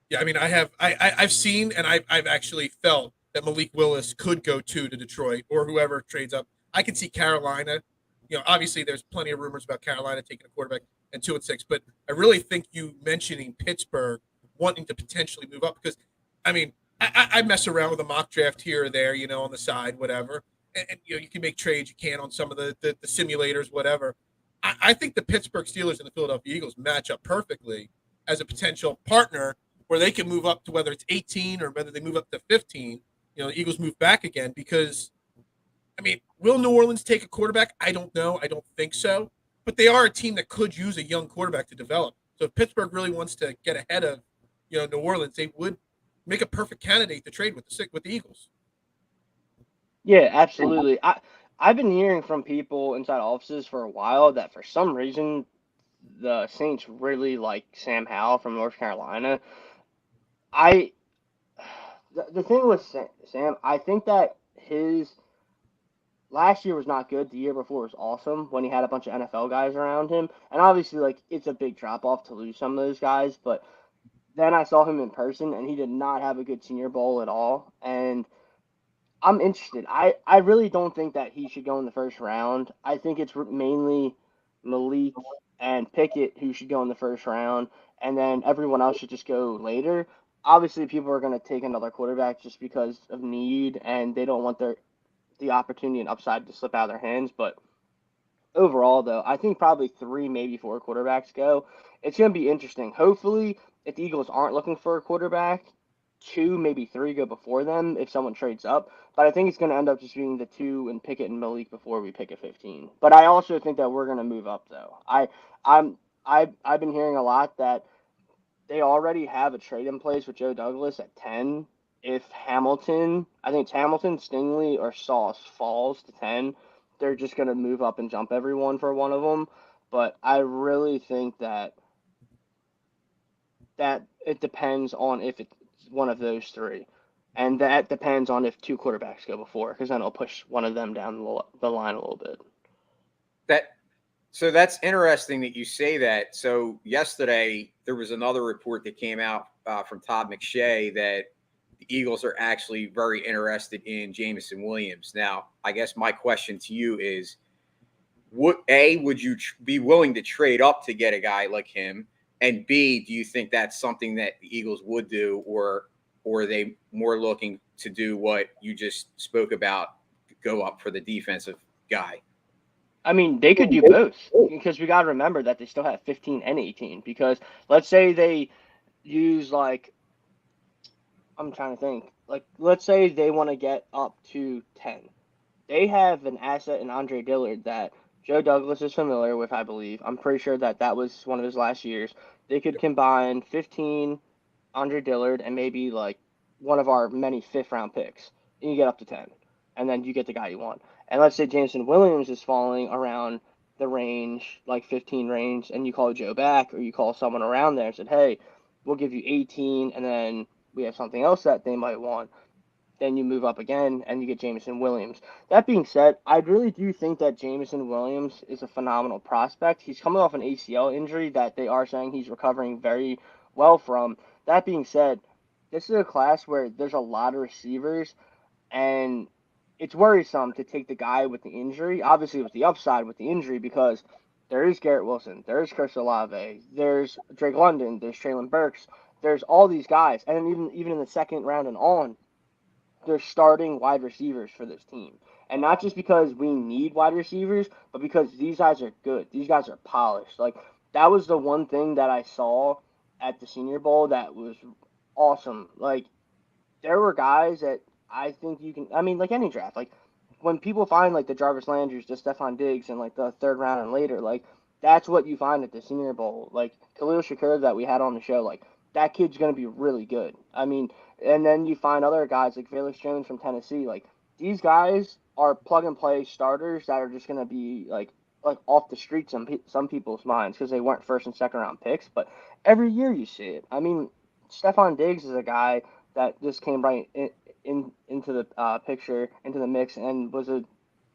Yeah, I mean, I've seen and I've actually felt that Malik Willis could go to Detroit or whoever trades up. I can see Carolina. You know, obviously there's plenty of rumors about Carolina taking a quarterback and 2-6, but I really think you mentioning Pittsburgh wanting to potentially move up because, I mean, I mess around with a mock draft here or there, you know, on the side, whatever, and you know you can make trades you can on some of the simulators, whatever. I think the Pittsburgh Steelers and the Philadelphia Eagles match up perfectly as a potential partner where they can move up to whether it's 18 or whether they move up to 15. You know, the Eagles move back again because, I mean, will New Orleans take a quarterback? I don't know. I don't think so. But they are a team that could use a young quarterback to develop. So if Pittsburgh really wants to get ahead of, you know, New Orleans, they would make a perfect candidate to trade with the Eagles. Yeah, absolutely. I've been hearing from people inside offices for a while that for some reason the Saints really like Sam Howell from North Carolina. I the thing with Sam, I think that his last year was not good. The year before was awesome when he had a bunch of NFL guys around him. And obviously, like, it's a big drop off to lose some of those guys. But then I saw him in person, and he did not have a good Senior Bowl at all. And I'm interested. I really don't think that he should go in the first round. I think it's mainly Malik and Pickett who should go in the first round, and then everyone else should just go later. Obviously, people are going to take another quarterback just because of need, and they don't want the opportunity and upside to slip out of their hands. But overall, though, I think probably three, maybe four quarterbacks go. It's going to be interesting. Hopefully, if the Eagles aren't looking for a quarterback, two, maybe three go before them if someone trades up. But I think it's going to end up just being the two and Pickett and Malik before we pick at 15. But I also think that we're going to move up, though. I've been hearing a lot that they already have a trade in place with Joe Douglas at 10. If Hamilton, I think it's Hamilton, Stingley, or Sauce falls to 10, they're just going to move up and jump everyone for one of them. But I really think that it depends on if it's one of those three. And that depends on if two quarterbacks go before, because then it'll push one of them down the line a little bit. So that's interesting that you say that. So yesterday there was another report that came out from Todd McShay that the Eagles are actually very interested in Jameson Williams. Now, I guess my question to you is, would you be willing to trade up to get a guy like him? And B, do you think that's something that the Eagles would do, or are they more looking to do what you just spoke about, go up for the defensive guy? I mean, they could do both because we got to remember that they still have 15 and 18. Because let's say they use I'm trying to think. Let's say they want to get up to 10. They have an asset in Andre Dillard that Joe Douglas is familiar with, I believe. I'm pretty sure that was one of his last years. They could combine 15 Andre Dillard and maybe one of our many fifth-round picks, and you get up to 10, and then you get the guy you want. And let's say Jameson Williams is falling around the range, 15 range, and you call Joe back or you call someone around there and said, hey, we'll give you 18, and then we have something else that they might want. Then you move up again and you get Jameson Williams. That being said, I really do think that Jameson Williams is a phenomenal prospect. He's coming off an ACL injury that they are saying he's recovering very well from. That being said, this is a class where there's a lot of receivers, and it's worrisome to take the guy with the injury, obviously with the upside with the injury, because there is Garrett Wilson, there is Chris Olave, there's Drake London, there's Traylon Burks, there's all these guys, and even in the second round and on, they're starting wide receivers for this team. And not just because we need wide receivers, but because these guys are good. These guys are polished. Like, that was the one thing that I saw at the Senior Bowl that was awesome. Like, there were guys that I think you can, I mean, like any draft, like, when people find, like, the Jarvis Landrys, the Stephon Diggs, and, like, the third round and later, like, that's what you find at the Senior Bowl. Like, Khalil Shakur that we had on the show, like, that kid's going to be really good. I mean, and then you find other guys like Felix Jones from Tennessee. Like, these guys are plug and play starters that are just going to be like off the street some people's minds because they weren't first and second round picks. But every year you see it. I mean, Stephon Diggs is a guy that just came right into the picture, into the mix, and was a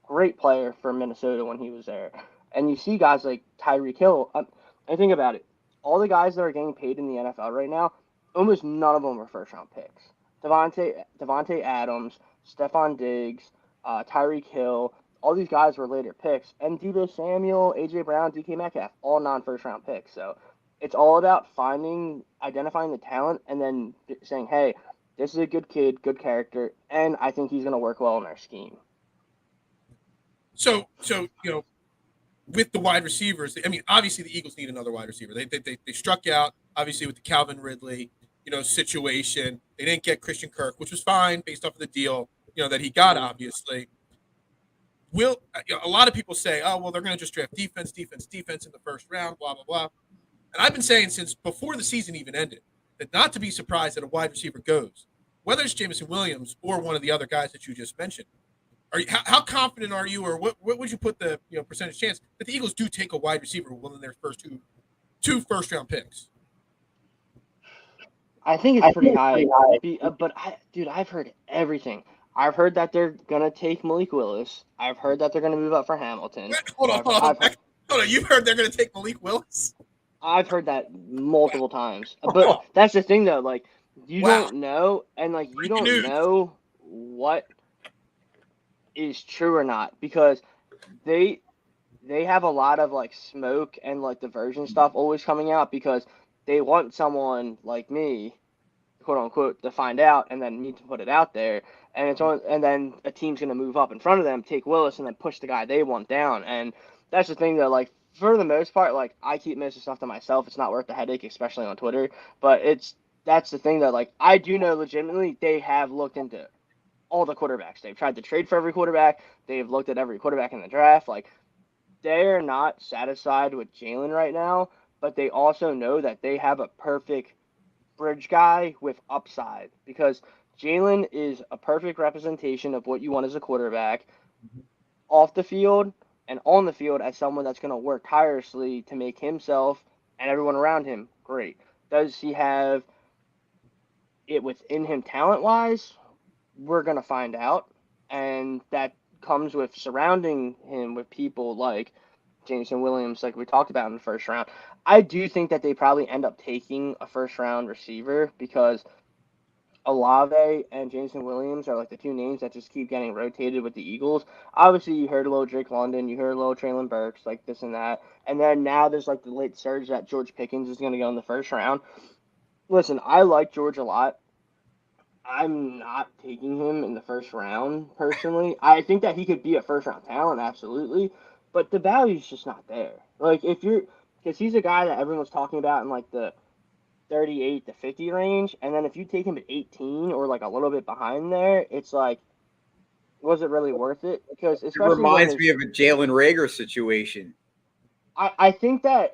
great player for Minnesota when he was there. And you see guys like Tyreek Hill. And think about it. All the guys that are getting paid in the NFL right now, almost none of them are first round picks. Devontae Adams, Stephon Diggs, Tyreek Hill, all these guys were later picks. And Deebo Samuel, AJ Brown, DK Metcalf, all non first round picks. So it's all about identifying the talent, and then saying, hey, this is a good kid, good character, and I think he's going to work well in our scheme. So with the wide receivers, I mean, obviously the Eagles need another wide receiver. They struck out obviously with the Calvin Ridley, situation. They didn't get Christian Kirk, which was fine based off of the deal, that he got. Obviously, a lot of people say, oh well, they're going to just draft defense in the first round, blah blah blah. And I've been saying since before the season even ended that not to be surprised that a wide receiver goes, whether it's Jameson Williams or one of the other guys that you just mentioned. How confident are you, or what would you put the percentage chance that the Eagles do take a wide receiver within their first two first round picks? I think it's pretty high. But I've heard everything. I've heard that they're gonna take Malik Willis. I've heard that they're gonna move up for Hamilton. Hold on. You've heard they're gonna take Malik Willis? I've heard that multiple times. But that's the thing, though. Like, you don't know, and like you don't know what is true or not, because they have a lot of like smoke and like diversion stuff always coming out, because they want someone like me, quote unquote, to find out and then me to put it out there, and then a team's gonna move up in front of them, take Willis, and then push the guy they want down. And that's the thing, though. Like, for the most part, like, I keep most of stuff to myself. It's not worth the headache, especially on Twitter. But that's the thing, that like, I do know legitimately they have looked into all the quarterbacks. They've tried to trade for every quarterback. They've looked at every quarterback in the draft. Like, they're not satisfied with Jalen right now, but they also know that they have a perfect bridge guy with upside, because Jalen is a perfect representation of what you want as a quarterback, off the field and on the field, as someone that's going to work tirelessly to make himself and everyone around him great. Does he have it within him talent-wise? We're going to find out, and that comes with surrounding him with people like Jameson Williams, like we talked about in the first round. I do think that they probably end up taking a first-round receiver, because Olave and Jameson Williams are like the two names that just keep getting rotated with the Eagles. Obviously, you heard a little Drake London, you heard a little Traylon Burks, like this and that. And then now there's like the late surge that George Pickens is going to go in the first round. Listen, I like George a lot. I'm not taking him in the first round, personally. I think that he could be a first-round talent, absolutely. But the value's just not there. Like, because he's a guy that everyone's talking about in like the 38 to 50 range, and then if you take him at 18 or like a little bit behind there, it's like, was it really worth it? Because it reminds me of a Jalen Reagor situation. I think that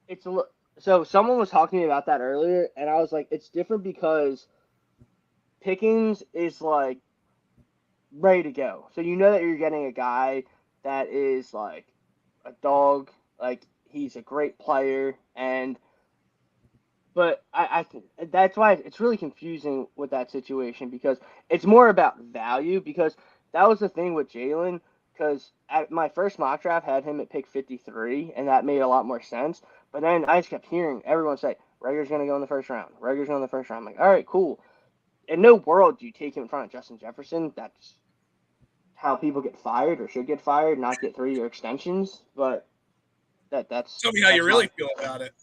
it's so someone was talking to me about that earlier, and I was like, it's different because Pickens is like ready to go. So you know that you're getting a guy that is like a dog, like he's a great player, and But that's why it's really confusing with that situation because it's more about value. Because that was the thing with Jalen. Because at my first mock draft had him at pick 53, and that made a lot more sense. But then I just kept hearing everyone say Rager's going to go in the first round. Rager's going in the first round. I'm like, all right, cool. In no world do you take him in front of Justin Jefferson. That's how people get fired or should get fired, not get 3-year extensions. But that's Tell me how you really feel about it.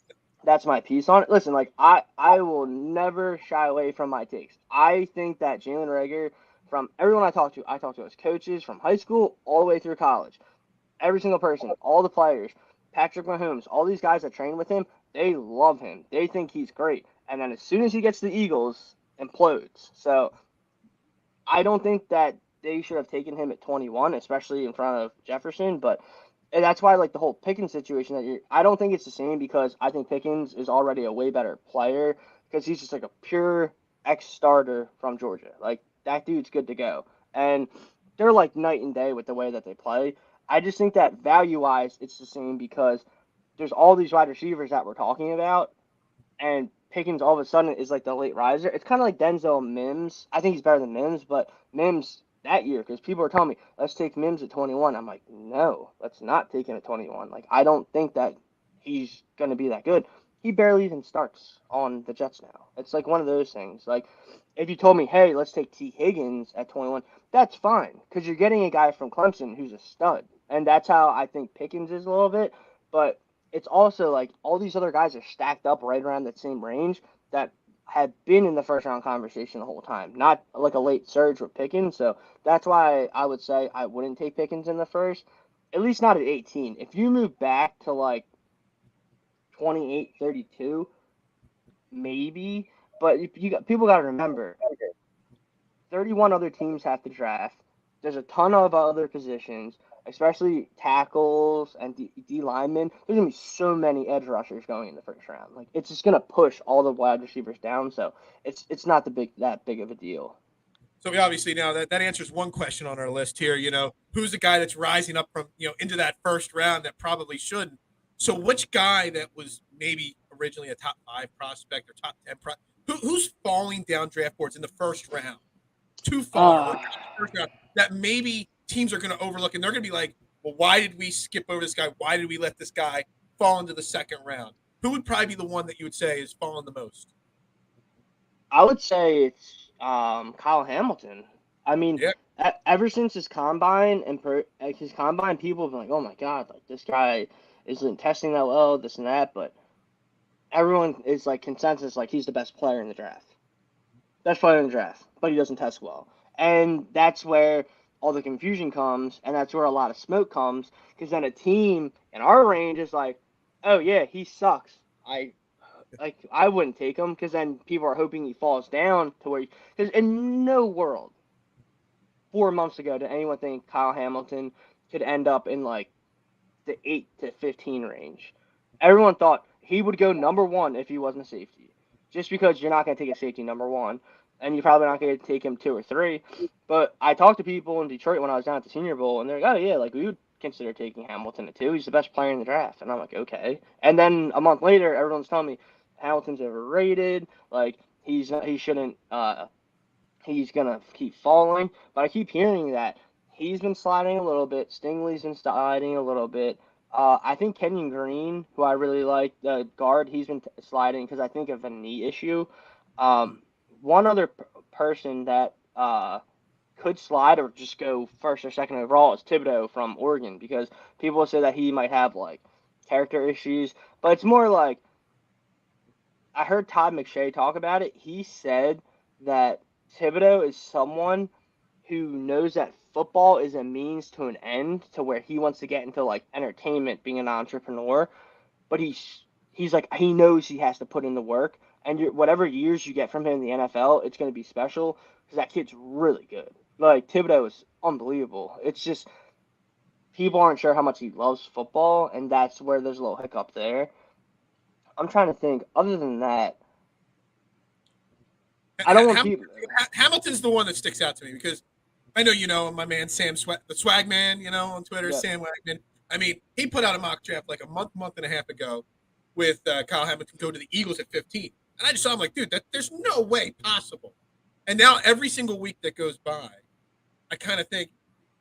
that's my piece on it. Listen, like I will never shy away from my takes. I think that Jalen Reagor, from everyone I talk to as coaches from high school all the way through college. Every single person, all the players, Patrick Mahomes, all these guys that train with him, they love him. They think he's great. And then as soon as he gets to the Eagles, implodes. So I don't think that they should have taken him at 21, especially in front of Jefferson. But and that's why, like the whole Pickens situation, I don't think it's the same because I think Pickens is already a way better player because he's just like a pure ex-starter from Georgia. Like that dude's good to go, and they're like night and day with the way that they play. I just think that value-wise, it's the same because there's all these wide receivers that we're talking about, and Pickens all of a sudden is like the late riser. It's kind of like Denzel Mims. I think he's better than Mims, but Mims that year because people are telling me let's take Mims at 21. I'm like, no, let's not take him at 21. Like I don't think that he's gonna be that good. He barely even starts on the Jets now. It's like one of those things. Like if you told me, hey, let's take T Higgins at 21, that's fine because you're getting a guy from Clemson who's a stud, and that's how I think Pickens is a little bit. But it's also like all these other guys are stacked up right around that same range that had been in the first round conversation the whole time, not like a late surge with Pickens. So that's why I would say I wouldn't take Pickens in the first, at least not at 18. If you move back to like 28, 32, maybe. But people got to remember, 31 other teams have to draft. There's a ton of other positions, especially tackles and D linemen. There's gonna be so many edge rushers going in the first round. Like it's just gonna push all the wide receivers down. So it's not that big of a deal. So we obviously now that answers one question on our list here. Who's the guy that's rising up from into that first round that probably shouldn't? So which guy that was maybe originally a top 5 prospect or top 10 who's falling down draft boards in the first round too far, or first round that maybe teams are going to overlook and they're going to be like, well, why did we skip over this guy? Why did we let this guy fall into the second round? Who would probably be the one that you would say is falling the most? I would say it's Kyle Hamilton. I mean, ever since his combine people have been like, oh my god, like this guy isn't testing that well, this and that. But everyone is like consensus, like he's the best player in the draft. Best player in the draft, but he doesn't test well. And that's where all the confusion comes, and that's where a lot of smoke comes, because then a team in our range is like, oh, yeah, he sucks. I wouldn't take him, because then people are hoping he falls down to where because in no world 4 months ago did anyone think Kyle Hamilton could end up in, like, the 8 to 15 range. Everyone thought he would go number 1 if he wasn't a safety, just because you're not going to take a safety number 1. And you're probably not going to take him 2 or 3. But I talked to people in Detroit when I was down at the Senior Bowl, and they're like, oh, yeah, like we would consider taking Hamilton at 2. He's the best player in the draft. And I'm like, okay. And then a month later, everyone's telling me Hamilton's overrated. Like, he shouldn't, he's going to keep falling. But I keep hearing that he's been sliding a little bit. Stingley's been sliding a little bit. I think Kenyon Green, who I really like, the guard, he's been sliding because I think of a knee issue. One other person that could slide or just go first or second overall is Thibodeau from Oregon, because people say that he might have like character issues, but it's more like I heard Todd McShay talk about it. He said that Thibodeau is someone who knows that football is a means to an end, to where he wants to get into like entertainment, being an entrepreneur, but he's like, he knows he has to put in the work. And whatever years you get from him in the NFL, it's going to be special because that kid's really good. Like, Thibodeau is unbelievable. It's just people aren't sure how much he loves football, and that's where there's a little hiccup there. I'm trying to think. Other than that, I don't want people. Hamilton's the one that sticks out to me because I know my man Sam the Swag Man, on Twitter, yep. Sam Wagman. I mean, he put out a mock draft like a month and a half ago with Kyle Hamilton go to the Eagles at 15. And I just saw him like, dude, there's no way possible. And now every single week that goes by, I kind of think,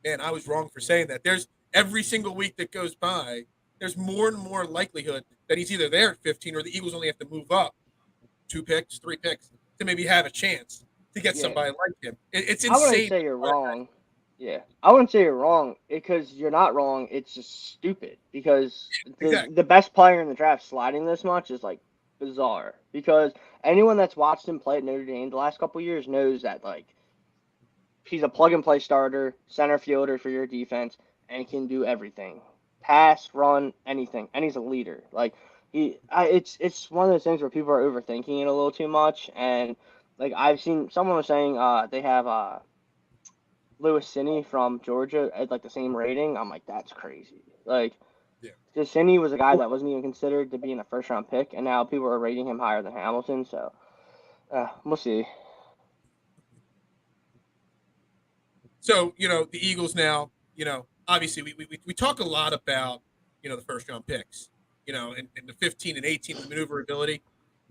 man, I was wrong for saying that. There's every single week that goes by, there's more and more likelihood that he's either there at 15 or the Eagles only have to move up 2 picks, 3 picks to maybe have a chance to get Yeah, somebody like him. It's I wouldn't insane. say you're wrong. Yeah, I wouldn't say you're wrong because you're not wrong. It's just stupid because Exactly. the best player in the draft sliding this much is like bizarre. Because anyone that's watched him play at Notre Dame the last couple years knows that like he's a plug and play starter, center fielder for your defense, and he can do everything: pass, run, anything, and he's a leader. Like it's one of those things where people are overthinking it a little too much, and like I've seen someone was saying they have Lewis Cine from Georgia at like the same rating. I'm like, that's crazy. Like, Yeah. because Cine was a guy that wasn't even considered to be in a first round pick, and now people are rating him higher than Hamilton. So, we'll see. So, the Eagles now, obviously we talk a lot about, the first round picks, and the 15 and 18 with maneuverability.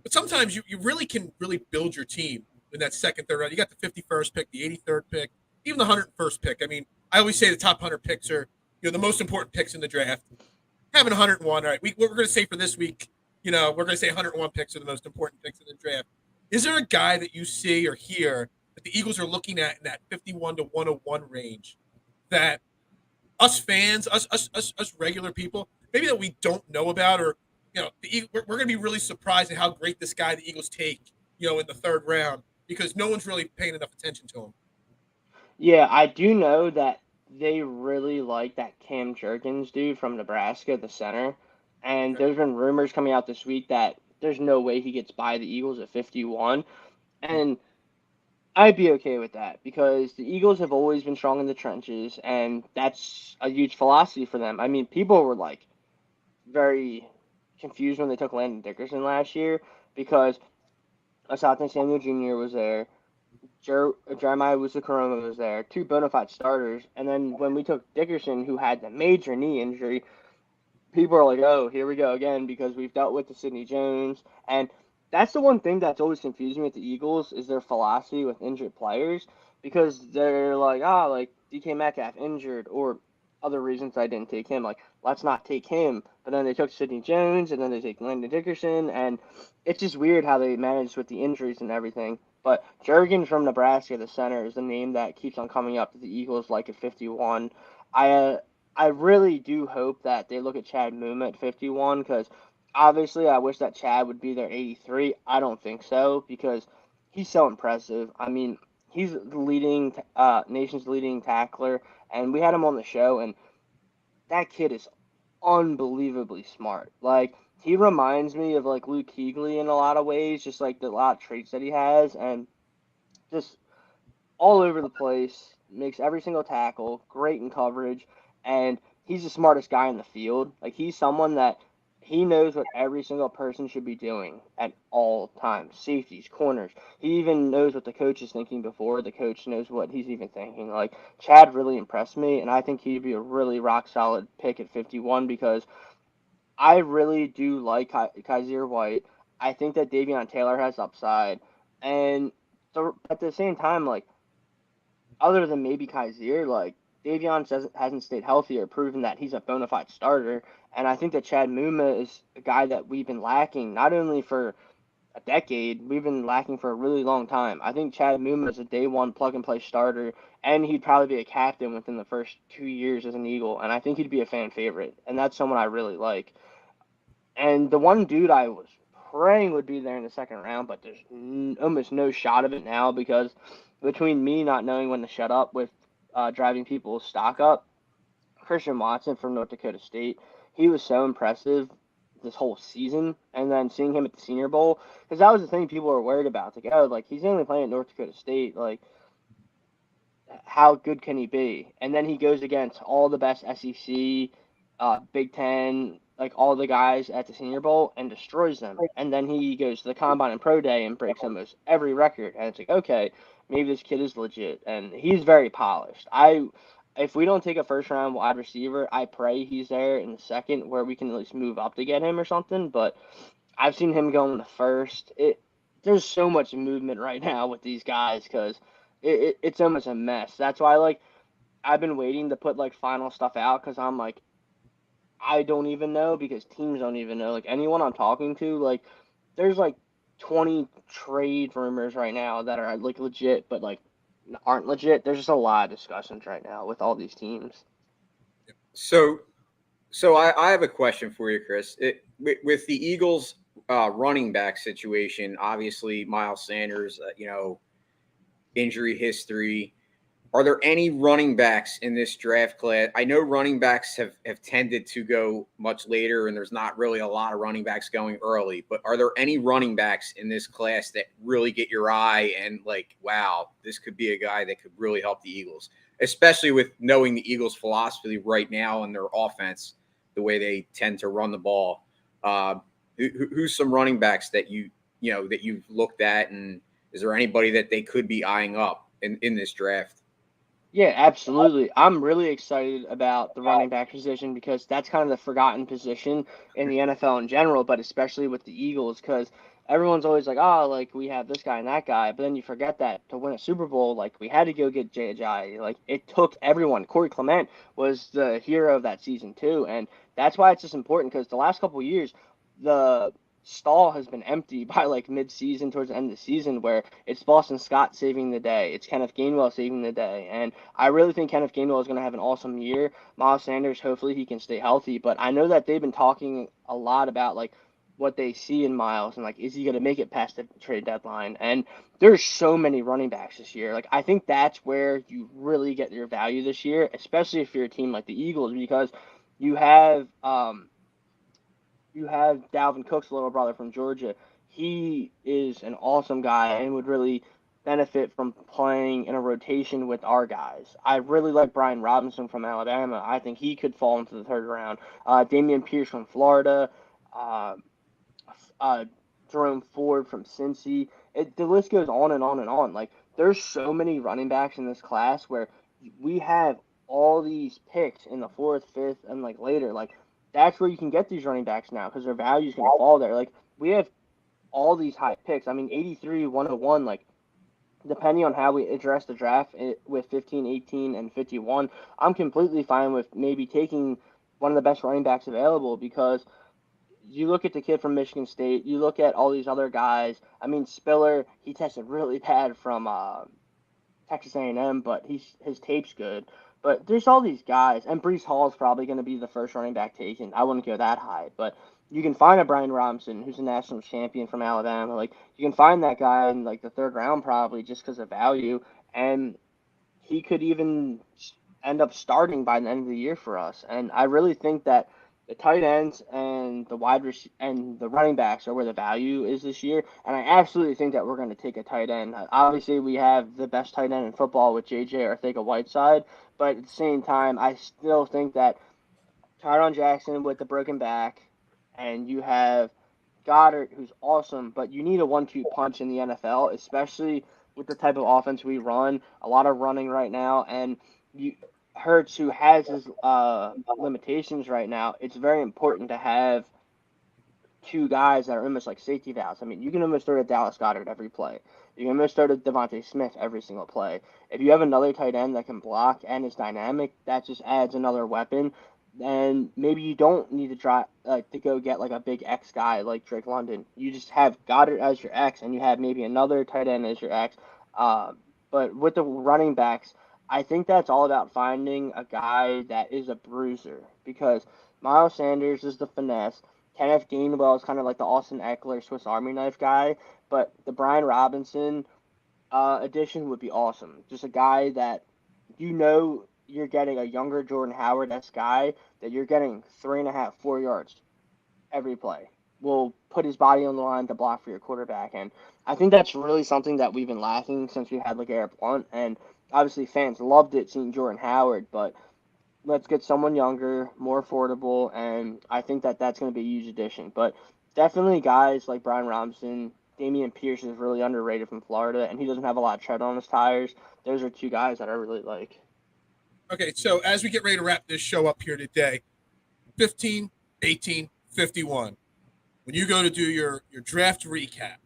But sometimes you really can really build your team in that second, third round. You got the 51st pick, the 83rd pick, even the 101st pick. I mean, I always say the top 100 picks are, the most important picks in the draft. Having 101, all right, what we're going to say for this week, we're going to say 101 picks are the most important picks in the draft. Is there a guy that you see or hear that the Eagles are looking at in that 51 to 101 range that us fans, us regular people, maybe that we don't know about, or we're going to be really surprised at how great this guy the Eagles take, in the third round because no one's really paying enough attention to him. Yeah, I do know that they really like that Cam Jurgens dude from Nebraska, the center. And Okay. there's been rumors coming out this week that there's no way he gets by the Eagles at 51. And I'd be okay with that because the Eagles have always been strong in the trenches, and that's a huge philosophy for them. I mean, people were like very confused when they took Landon Dickerson last year because Asante Samuel Jr. was there, Jeremiah Wusu-Koroma was there, two bona fide starters, and then when we took Dickerson, who had the major knee injury, people are like, "Oh, here we go again," because we've dealt with the Sidney Jones, and that's the one thing that's always confused me with the Eagles is their philosophy with injured players because they're like, like DK Metcalf injured or other reasons I didn't take him, like let's not take him, but then they took Sidney Jones and then they take Landon Dickerson, and it's just weird how they manage with the injuries and everything. But Jurgens from Nebraska, the center, is the name that keeps on coming up that the Eagles like at 51. I really do hope that they look at Chad Muma at 51 because obviously I wish that Chad would be there 83. I don't think so because he's so impressive. I mean, he's the leading nation's leading tackler, and we had him on the show, and that kid is unbelievably smart. Like he reminds me of like Luke Kuechly in a lot of ways, just like the lot of traits that he has, and just all over the place, makes every single tackle, great in coverage, and he's the smartest guy in the field. Like he's someone that he knows what every single person should be doing at all times. Safeties, corners. He even knows what the coach is thinking before the coach knows what he's even thinking. Like Chad really impressed me, and I think he'd be a really rock solid pick at 51 because I really do like Kaiser White. I think that Davion Taylor has upside, and at the same time, like other than maybe Kaiser, like Davion hasn't stayed healthy or proven that he's a bona fide starter. And I think that Chad Muma is a guy that we've been lacking not only for a decade, we've been lacking for a really long time. I think Chad Muma is a day one plug and play starter, and he'd probably be a captain within the first 2 years as an Eagle. And I think he'd be a fan favorite, and that's someone I really like. And the one dude I was praying would be there in the second round, but there's almost no shot of it now because between me not knowing when to shut up with driving people's stock up, Christian Watson from North Dakota State, he was so impressive this whole season. And then seeing him at the Senior Bowl, because that was the thing people were worried about. It's like, oh, like he's only playing at North Dakota State. Like, how good can he be? And then he goes against all the best SEC, Big Ten, like all the guys at the Senior Bowl and destroys them. And then he goes to the Combine and Pro Day and breaks almost every record. And it's like, okay, maybe this kid is legit. And he's very polished. If we don't take a first round wide receiver, I pray he's there in the second where we can at least move up to get him or something. But I've seen him go in the first. there's so much movement right now with these guys because it's almost a mess. That's why like I've been waiting to put like final stuff out because I'm like I don't even know because teams don't even know. Like anyone I'm talking to, like there's like 20 trade rumors right now that are like legit, but like aren't legit. There's just a lot of discussions right now with all these teams. So, so I have a question for you, Chris. With the Eagles' running back situation, obviously Miles Sanders, injury history. Are there any running backs in this draft class? I know running backs have tended to go much later, and there's not really a lot of running backs going early. But are there any running backs in this class that really get your eye and like, wow, this could be a guy that could really help the Eagles, especially with knowing the Eagles' philosophy right now and their offense, the way they tend to run the ball. Who's some running backs that that you've looked at, and is there anybody that they could be eyeing up in this draft? Yeah, absolutely. I'm really excited about the running back position because that's kind of the forgotten position in the NFL in general, but especially with the Eagles because everyone's always like, oh, like we have this guy and that guy, but then you forget that to win a Super Bowl, like we had to go get Jay. Like it took everyone. Corey Clement was the hero of that season too, and that's why it's just important because the last couple of years, the stall has been empty by like mid-season towards the end of the season where it's Boston Scott saving the day, it's Kenneth Gainwell saving the day, and I really think Kenneth Gainwell is going to have an awesome year. Miles Sanders, hopefully he can stay healthy, but I know that they've been talking a lot about like what they see in Miles and like is he going to make it past the trade deadline? And there's so many running backs this year. Like I think that's where you really get your value this year, especially if you're a team like the Eagles because you have you have Dalvin Cook's little brother from Georgia. He is an awesome guy and would really benefit from playing in a rotation with our guys. I really like Brian Robinson from Alabama. I think he could fall into the third round. Damian Pierce from Florida. Uh, uh, Jerome Ford from Cincy. The list goes on and on and on. Like there's so many running backs in this class where we have all these picks in the fourth, fifth, and like later. Like that's where you can get these running backs now because their value is going to fall there. Like we have all these high picks. I mean, 83, 101. Like depending on how we address the draft with 15, 18, and 51, I'm completely fine with maybe taking one of the best running backs available because you look at the kid from Michigan State, you look at all these other guys. I mean, Spiller, he tested really bad from Texas A&M, but his tape's good. But there's all these guys, and Brees Hall is probably going to be the first running back taken. I wouldn't go that high, but you can find a Brian Robinson who's a national champion from Alabama. Like you can find that guy in like the third round probably just because of value, and he could even end up starting by the end of the year for us. And I really think that the tight ends and and the running backs are where the value is this year. And I absolutely think that we're going to take a tight end. Obviously, we have the best tight end in football with JJ Arcega-Whiteside, but at the same time, I still think that Tyron Jackson with the broken back, and you have Goddard, who's awesome, but you need a 1-2 punch in the NFL, especially with the type of offense we run. A lot of running right now, and you Hurts, who has his limitations right now. It's very important to have two guys that are almost like safety valves. I mean, you can almost throw to Dallas Goddard every play. You can almost throw to Devontae Smith every single play. If you have another tight end that can block and is dynamic, that just adds another weapon. And maybe you don't need to try to go get like a big X guy like Drake London. You just have Goddard as your X, and you have maybe another tight end as your X. But with the running backs, I think that's all about finding a guy that is a bruiser because Miles Sanders is the finesse. Kenneth Gainwell is kind of like the Austin Eckler Swiss Army knife guy, but the Brian Robinson addition would be awesome. Just a guy that you're getting a younger Jordan Howard esque guy that you're getting 3.5, 4 yards every play. Will put his body on the line to block for your quarterback, and I think that's really something that we've been lacking since we had LeGarrette Blount, and obviously fans loved it seeing Jordan Howard, but let's get someone younger, more affordable, and I think that that's going to be a huge addition. But definitely guys like Brian Robinson, Damian Pierce is really underrated from Florida, and he doesn't have a lot of tread on his tires. Those are two guys that I really like. Okay, so as we get ready to wrap this show up here today, 15, 18, 51. When you go to do your draft recap,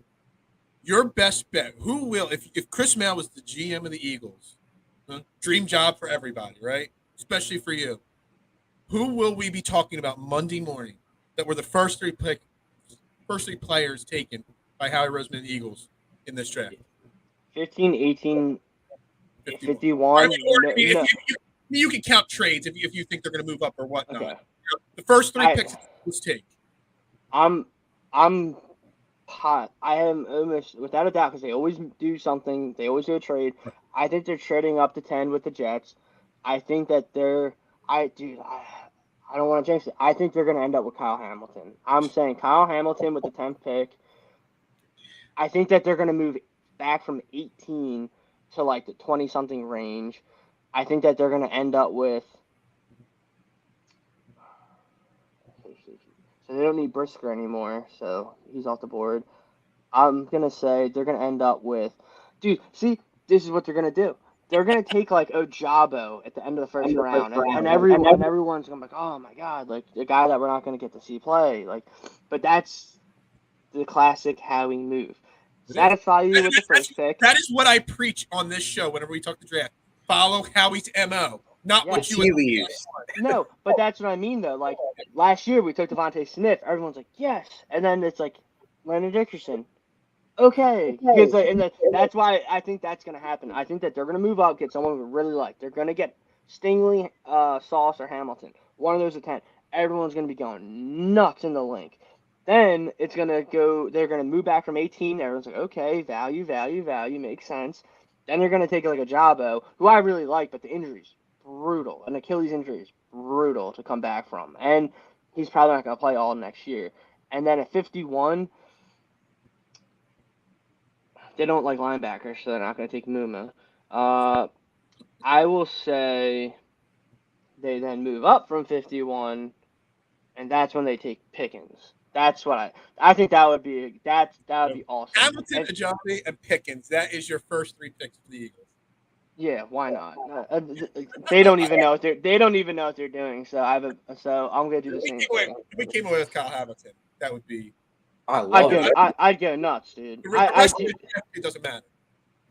Your best bet. Who will, if Chris Mallee was the GM of the Eagles, dream job for everybody, right? Especially for you. Who will we be talking about Monday morning that were the first three players taken by Howie Roseman and the Eagles in this draft? 15, 18, 51. 51. You can count trades if you think they're going to move up or whatnot. Okay. The first three picks was take. I'm hot. I am almost without a doubt because they always do something. They always do a trade. I think they're trading up to 10 with the Jets. I think that I don't want to jinx it. I think they're going to end up with Kyle Hamilton. I'm saying Kyle Hamilton with the 10th pick. I think that they're going to move back from 18 to like the 20-something range. I think that they're going to end up with. So they don't need Brisker anymore, so he's off the board. I'm going to say they're going to end up with. Dude, see, this is what they're going to do. They're going to take like Ojabo at the end of the first round, and everyone's going to be like, oh my God, like the guy that we're not going to get to see play. Like, but that's the classic Howie move. Satisfy you with the first pick. That is what I preach on this show whenever we talk the draft. Follow Howie's MO, not what you leaves. No, but that's what I mean though. Like last year we took Devontae Smith. Everyone's like, yes, and then it's like Leonard Dickerson. Okay, because that's why I think that's going to happen. I think that they're going to move up, get someone we really like. They're going to get Stingley, Sauce, or Hamilton. One of those at 10. Everyone's going to be going nuts in the link. Then it's going to go. They're going to move back from 18. Everyone's like, okay, value, makes sense. Then they're going to take like Ojabo, who I really like, but the injury's brutal. An Achilles injury is brutal to come back from, and he's probably not going to play all next year. And then at 51. They don't like linebackers, so they're not going to take Muma. I will say they then move up from 51, and that's when they take Pickens. That's what I think that would be awesome. Hamilton, Ajani, and Pickens. That is your first three picks for the Eagles. Yeah, why not? They don't even know what they're doing. So I'm going to do the same thing. If we came away with Kyle Hamilton, that would be. I'd go nuts, dude. It doesn't matter.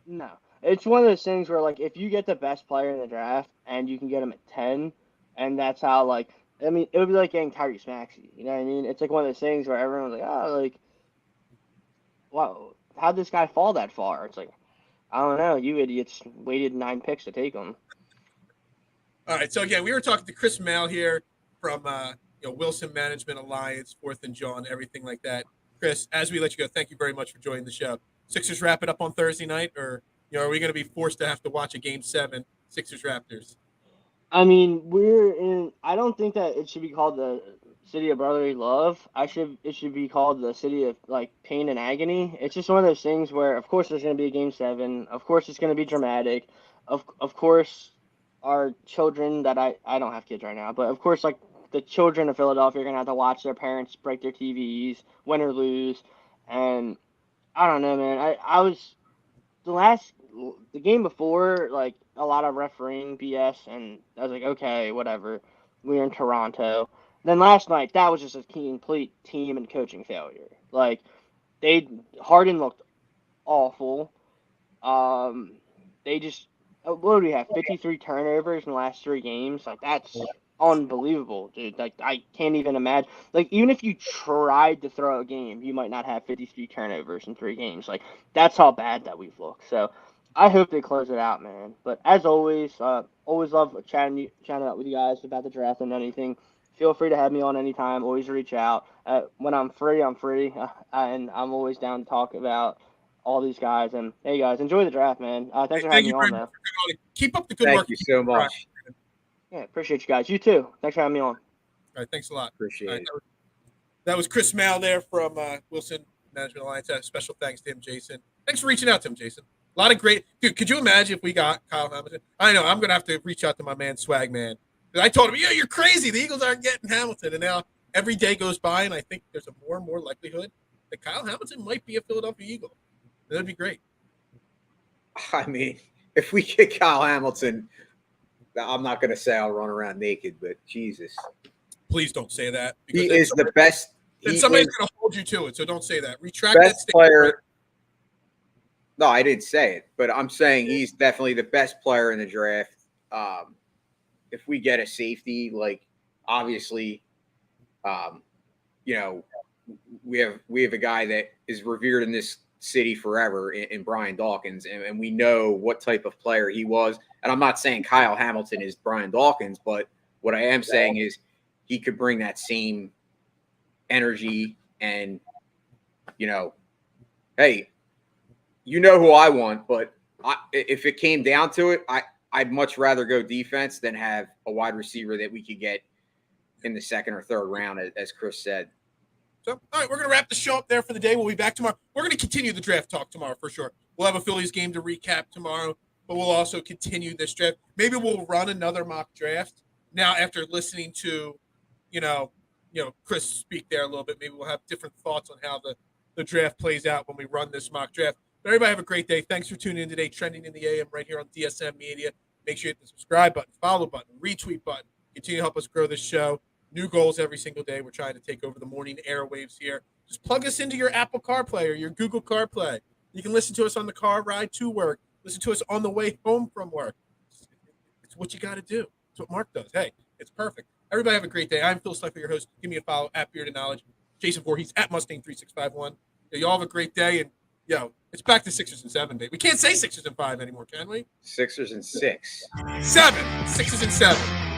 No. It's one of those things where, like, if you get the best player in the draft and you can get him at 10, and that's how, like, I mean, it would be like getting Tyrese Maxey. You know what I mean? It's like one of those things where everyone's like, oh, like, wow, how'd this guy fall that far? It's like, I don't know. You idiots waited 9 picks to take him. All right. So, again, we were talking to Chris Mallee here from Wilson Management Alliance, 4th and Jawn, everything like that. Chris, as we let you go, thank you very much for joining the show. Sixers wrap it up on Thursday night, or are we going to be forced to have to watch a Game 7, Sixers Raptors? I mean, I don't think that it should be called the City of Brotherly Love. It should be called the City of like Pain and Agony. It's just one of those things where, of course, there's going to be a Game 7. Of course, it's going to be dramatic. Of course, our children that I don't have kids right now, but of course, like. The children of Philadelphia are going to have to watch their parents break their TVs, win or lose. And I don't know, man. I was the game before, like a lot of refereeing BS, and I was like, okay, whatever. We're in Toronto. Then last night, that was just a complete team and coaching failure. Like, Harden looked awful. They just, what do we have? 53 turnovers in the last 3 games. Like, that's unbelievable, dude. Like, I can't even imagine. Like, even if you tried to throw a game, you might not have 53 turnovers in 3 games. Like, that's how bad that we've looked. So, I hope they close it out, man. But as always, always love chatting up with you guys about the draft and anything. Feel free to have me on anytime. Always reach out. When I'm free, I'm free. And I'm always down to talk about all these guys. And, hey, guys, enjoy the draft, man. Thanks for having me on, though. Keep up the good work. Thank you so much. Yeah, appreciate you guys. You too. Thanks for having me on. All right, thanks a lot. Appreciate it. That was Chris Mallee there from Wilson Management Alliance. Special thanks to him, Jason. Thanks for reaching out to him, Jason. A lot of great – dude, could you imagine if we got Kyle Hamilton? I know. I'm going to have to reach out to my man Swag Man. I told him, yeah, you're crazy. The Eagles aren't getting Hamilton. And now every day goes by, and I think there's a more and more likelihood that Kyle Hamilton might be a Philadelphia Eagle. That would be great. I mean, if we get Kyle Hamilton – I'm not going to say I'll run around naked, but Jesus. Please don't say that. He is the best. And somebody's going to hold you to it, so don't say that. Retract best that player. No, I didn't say it, but I'm saying he's definitely the best player in the draft. If we get a safety, like obviously, you know, we have a guy that is revered in this city forever in Brian Dawkins, and we know what type of player he was. And I'm not saying Kyle Hamilton is Brian Dawkins, but what I am saying is he could bring that same energy and, you know, hey, you know who I want, but if it came down to it, I'd much rather go defense than have a wide receiver that we could get in the second or third round, as Chris said. So, all right, we're going to wrap the show up there for the day. We'll be back tomorrow. We're going to continue the draft talk tomorrow for sure. We'll have a Phillies game to recap tomorrow, but we'll also continue this draft. Maybe we'll run another mock draft now after listening to, Chris speak there a little bit. Maybe we'll have different thoughts on how the draft plays out when we run this mock draft. But everybody have a great day. Thanks for tuning in today. Trending in the AM right here on DSM Media. Make sure you hit the subscribe button, follow button, retweet button. Continue to help us grow this show. New goals every single day. We're trying to take over the morning airwaves here. Just plug us into your Apple CarPlay or your Google CarPlay. You can listen to us on the car ride to work. Listen to us on the way home from work. It's what you got to do. It's what Mark does. Hey, it's perfect. Everybody have a great day. I'm Phil Slifer, your host. Give me a follow at Beard of Knowledge. Jason Voorhees at Mustang3651. Y'all have a great day. And, it's back to 6ers and 7, baby. We can't say 6ers and 5 anymore, can we? 6ers and 6. 7. 6ers and 7.